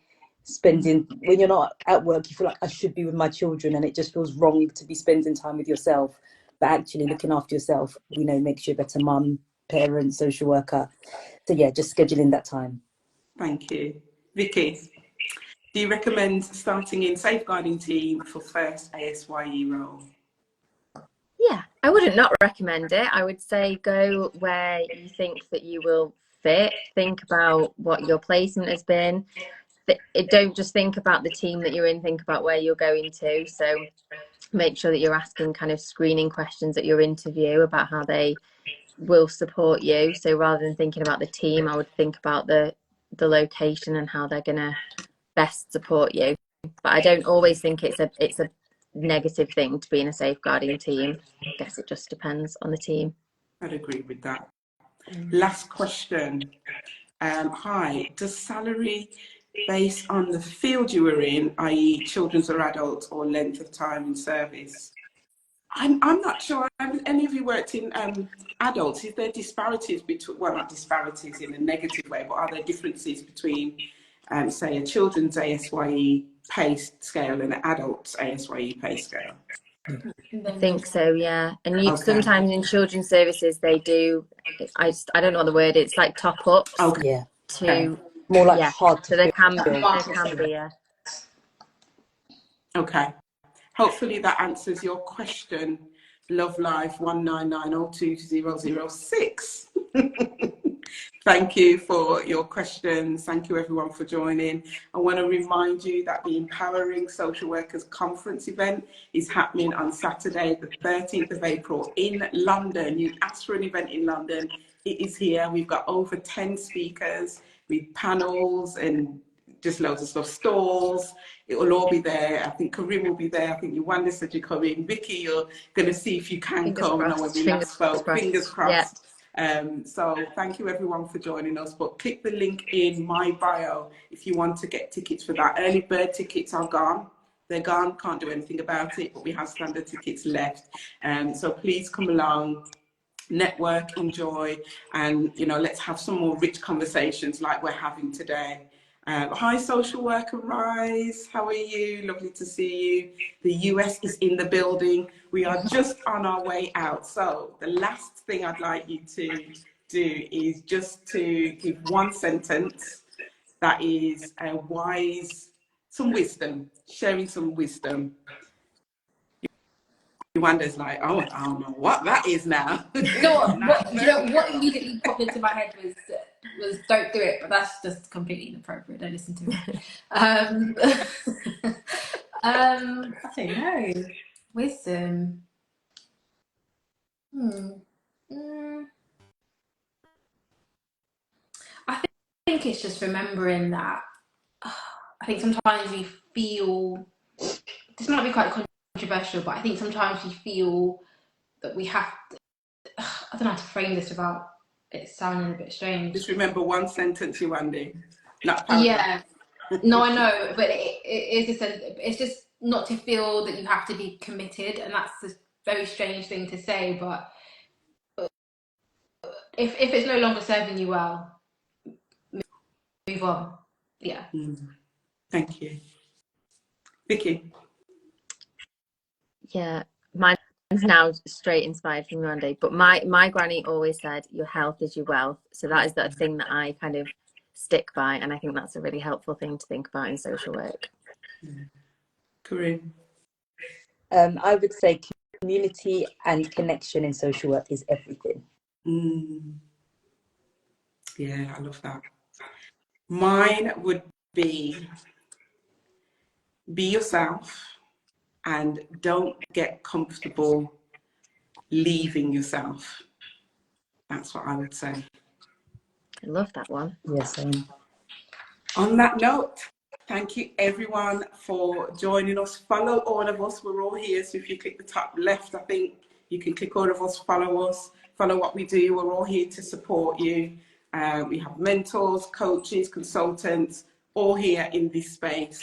spending, when you're not at work, you feel like I should be with my children, and it just feels wrong to be spending time with yourself. But actually looking after yourself, makes you a better mum, parent, social worker. So yeah, just scheduling that time. Thank you. Vicki, do you recommend starting in safeguarding team for first ASYE role? Yeah, I wouldn't not recommend it. I would say go where you think that you will fit. Think about what your placement has been. Don't just think about the team that you're in, think about where you're going to. So make sure that you're asking kind of screening questions at your interview about how they will support you. So rather than thinking about the team, I would think about the location and how they're going to best support you. But I don't always think it's a negative thing to be in a safeguarding team. I guess it just depends on the team. I'd agree with that. Last question. Hi, does salary based on the field you were in, i.e. children's or adults, or length of time in service? I'm not sure. Any of you worked in adults? Is there disparities between, well, not disparities in a negative way, but are there differences between, say, a children's ASYE pay scale and an adult's ASYE pay scale? I think so, yeah. And sometimes in children's services they do. I don't know what the word. It's like top ups. Okay. Yeah. To more like hard to so there can be. Yeah. Okay. Hopefully that answers your question, Love Life 199020006. Thank you for your questions. Thank you everyone for joining. I want to remind you that the Empowering Social Workers Conference event is happening on Saturday, the 13th of April in London. You asked for an event in London. It is here. We've got over 10 speakers with panels and just loads of stuff, stalls. It will all be there. I think Kyrene will be there. I think Yewande said you're coming. Vicki, you're going to see if you can Fingers come. crossed. I know when we last spoke. Fingers crossed. Yeah. So thank you everyone for joining us. But click the link in my bio if you want to get tickets for that. Early bird tickets are gone. They're gone. Can't do anything about it. But we have standard tickets left. So please come along. Network, enjoy, and let's have some more rich conversations like we're having today. Hi, social worker Rise, how are you? Lovely to see you. The US is in the building. We are just on our way out. So the last thing I'd like you to do is just to give one sentence that is some wisdom, sharing some wisdom. Yewande's like, oh, I don't know what that is now. What immediately popped into my head was don't do it, but that's just completely inappropriate. Don't listen to it. I don't know. Wisdom. I think it's just remembering that. I think sometimes we feel, this might be quite controversial, but I think sometimes we feel that we have to, I don't know how to frame this without it sounding a bit strange. Just remember one sentence, Yewande. Not yeah. No, I know, but it is just it's just not to feel that you have to be committed, and that's a very strange thing to say, but if it's no longer serving you well, move on. Yeah. Thank you. Vicki. Yeah, mine's now straight inspired from Yewande. But my granny always said, "Your health is your wealth." So that is that thing that I kind of stick by, and I think that's a really helpful thing to think about in social work. Kyrene. I would say community and connection in social work is everything. Yeah, I love that. Mine would be yourself and don't get comfortable leaving yourself. That's what I would say. I love that one. Yes. On that note, thank you everyone for joining us. Follow all of us. We're all here. So if you click the top left, I think you can click all of us, follow what we do. We're all here to support you. We have mentors, coaches, consultants, all here in this space.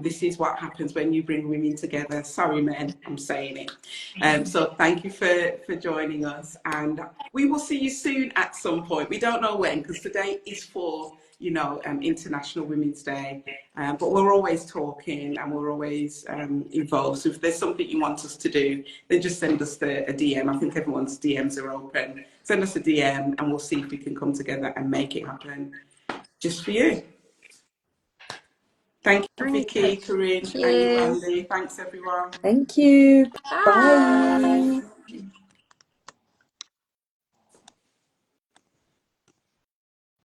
This is what happens when you bring women together. Sorry, men, I'm saying it. So thank you for joining us, and we will see you soon at some point. We don't know when, because today is for International Women's Day, but we're always talking and we're always involved. So if there's something you want us to do, then just send us a DM. I think everyone's DMs are open. Send us a DM and we'll see if we can come together and make it happen just for you. Thank you, Vicki, Kyrene, and Yewande. Thanks, everyone. Thank you. Bye. Bye.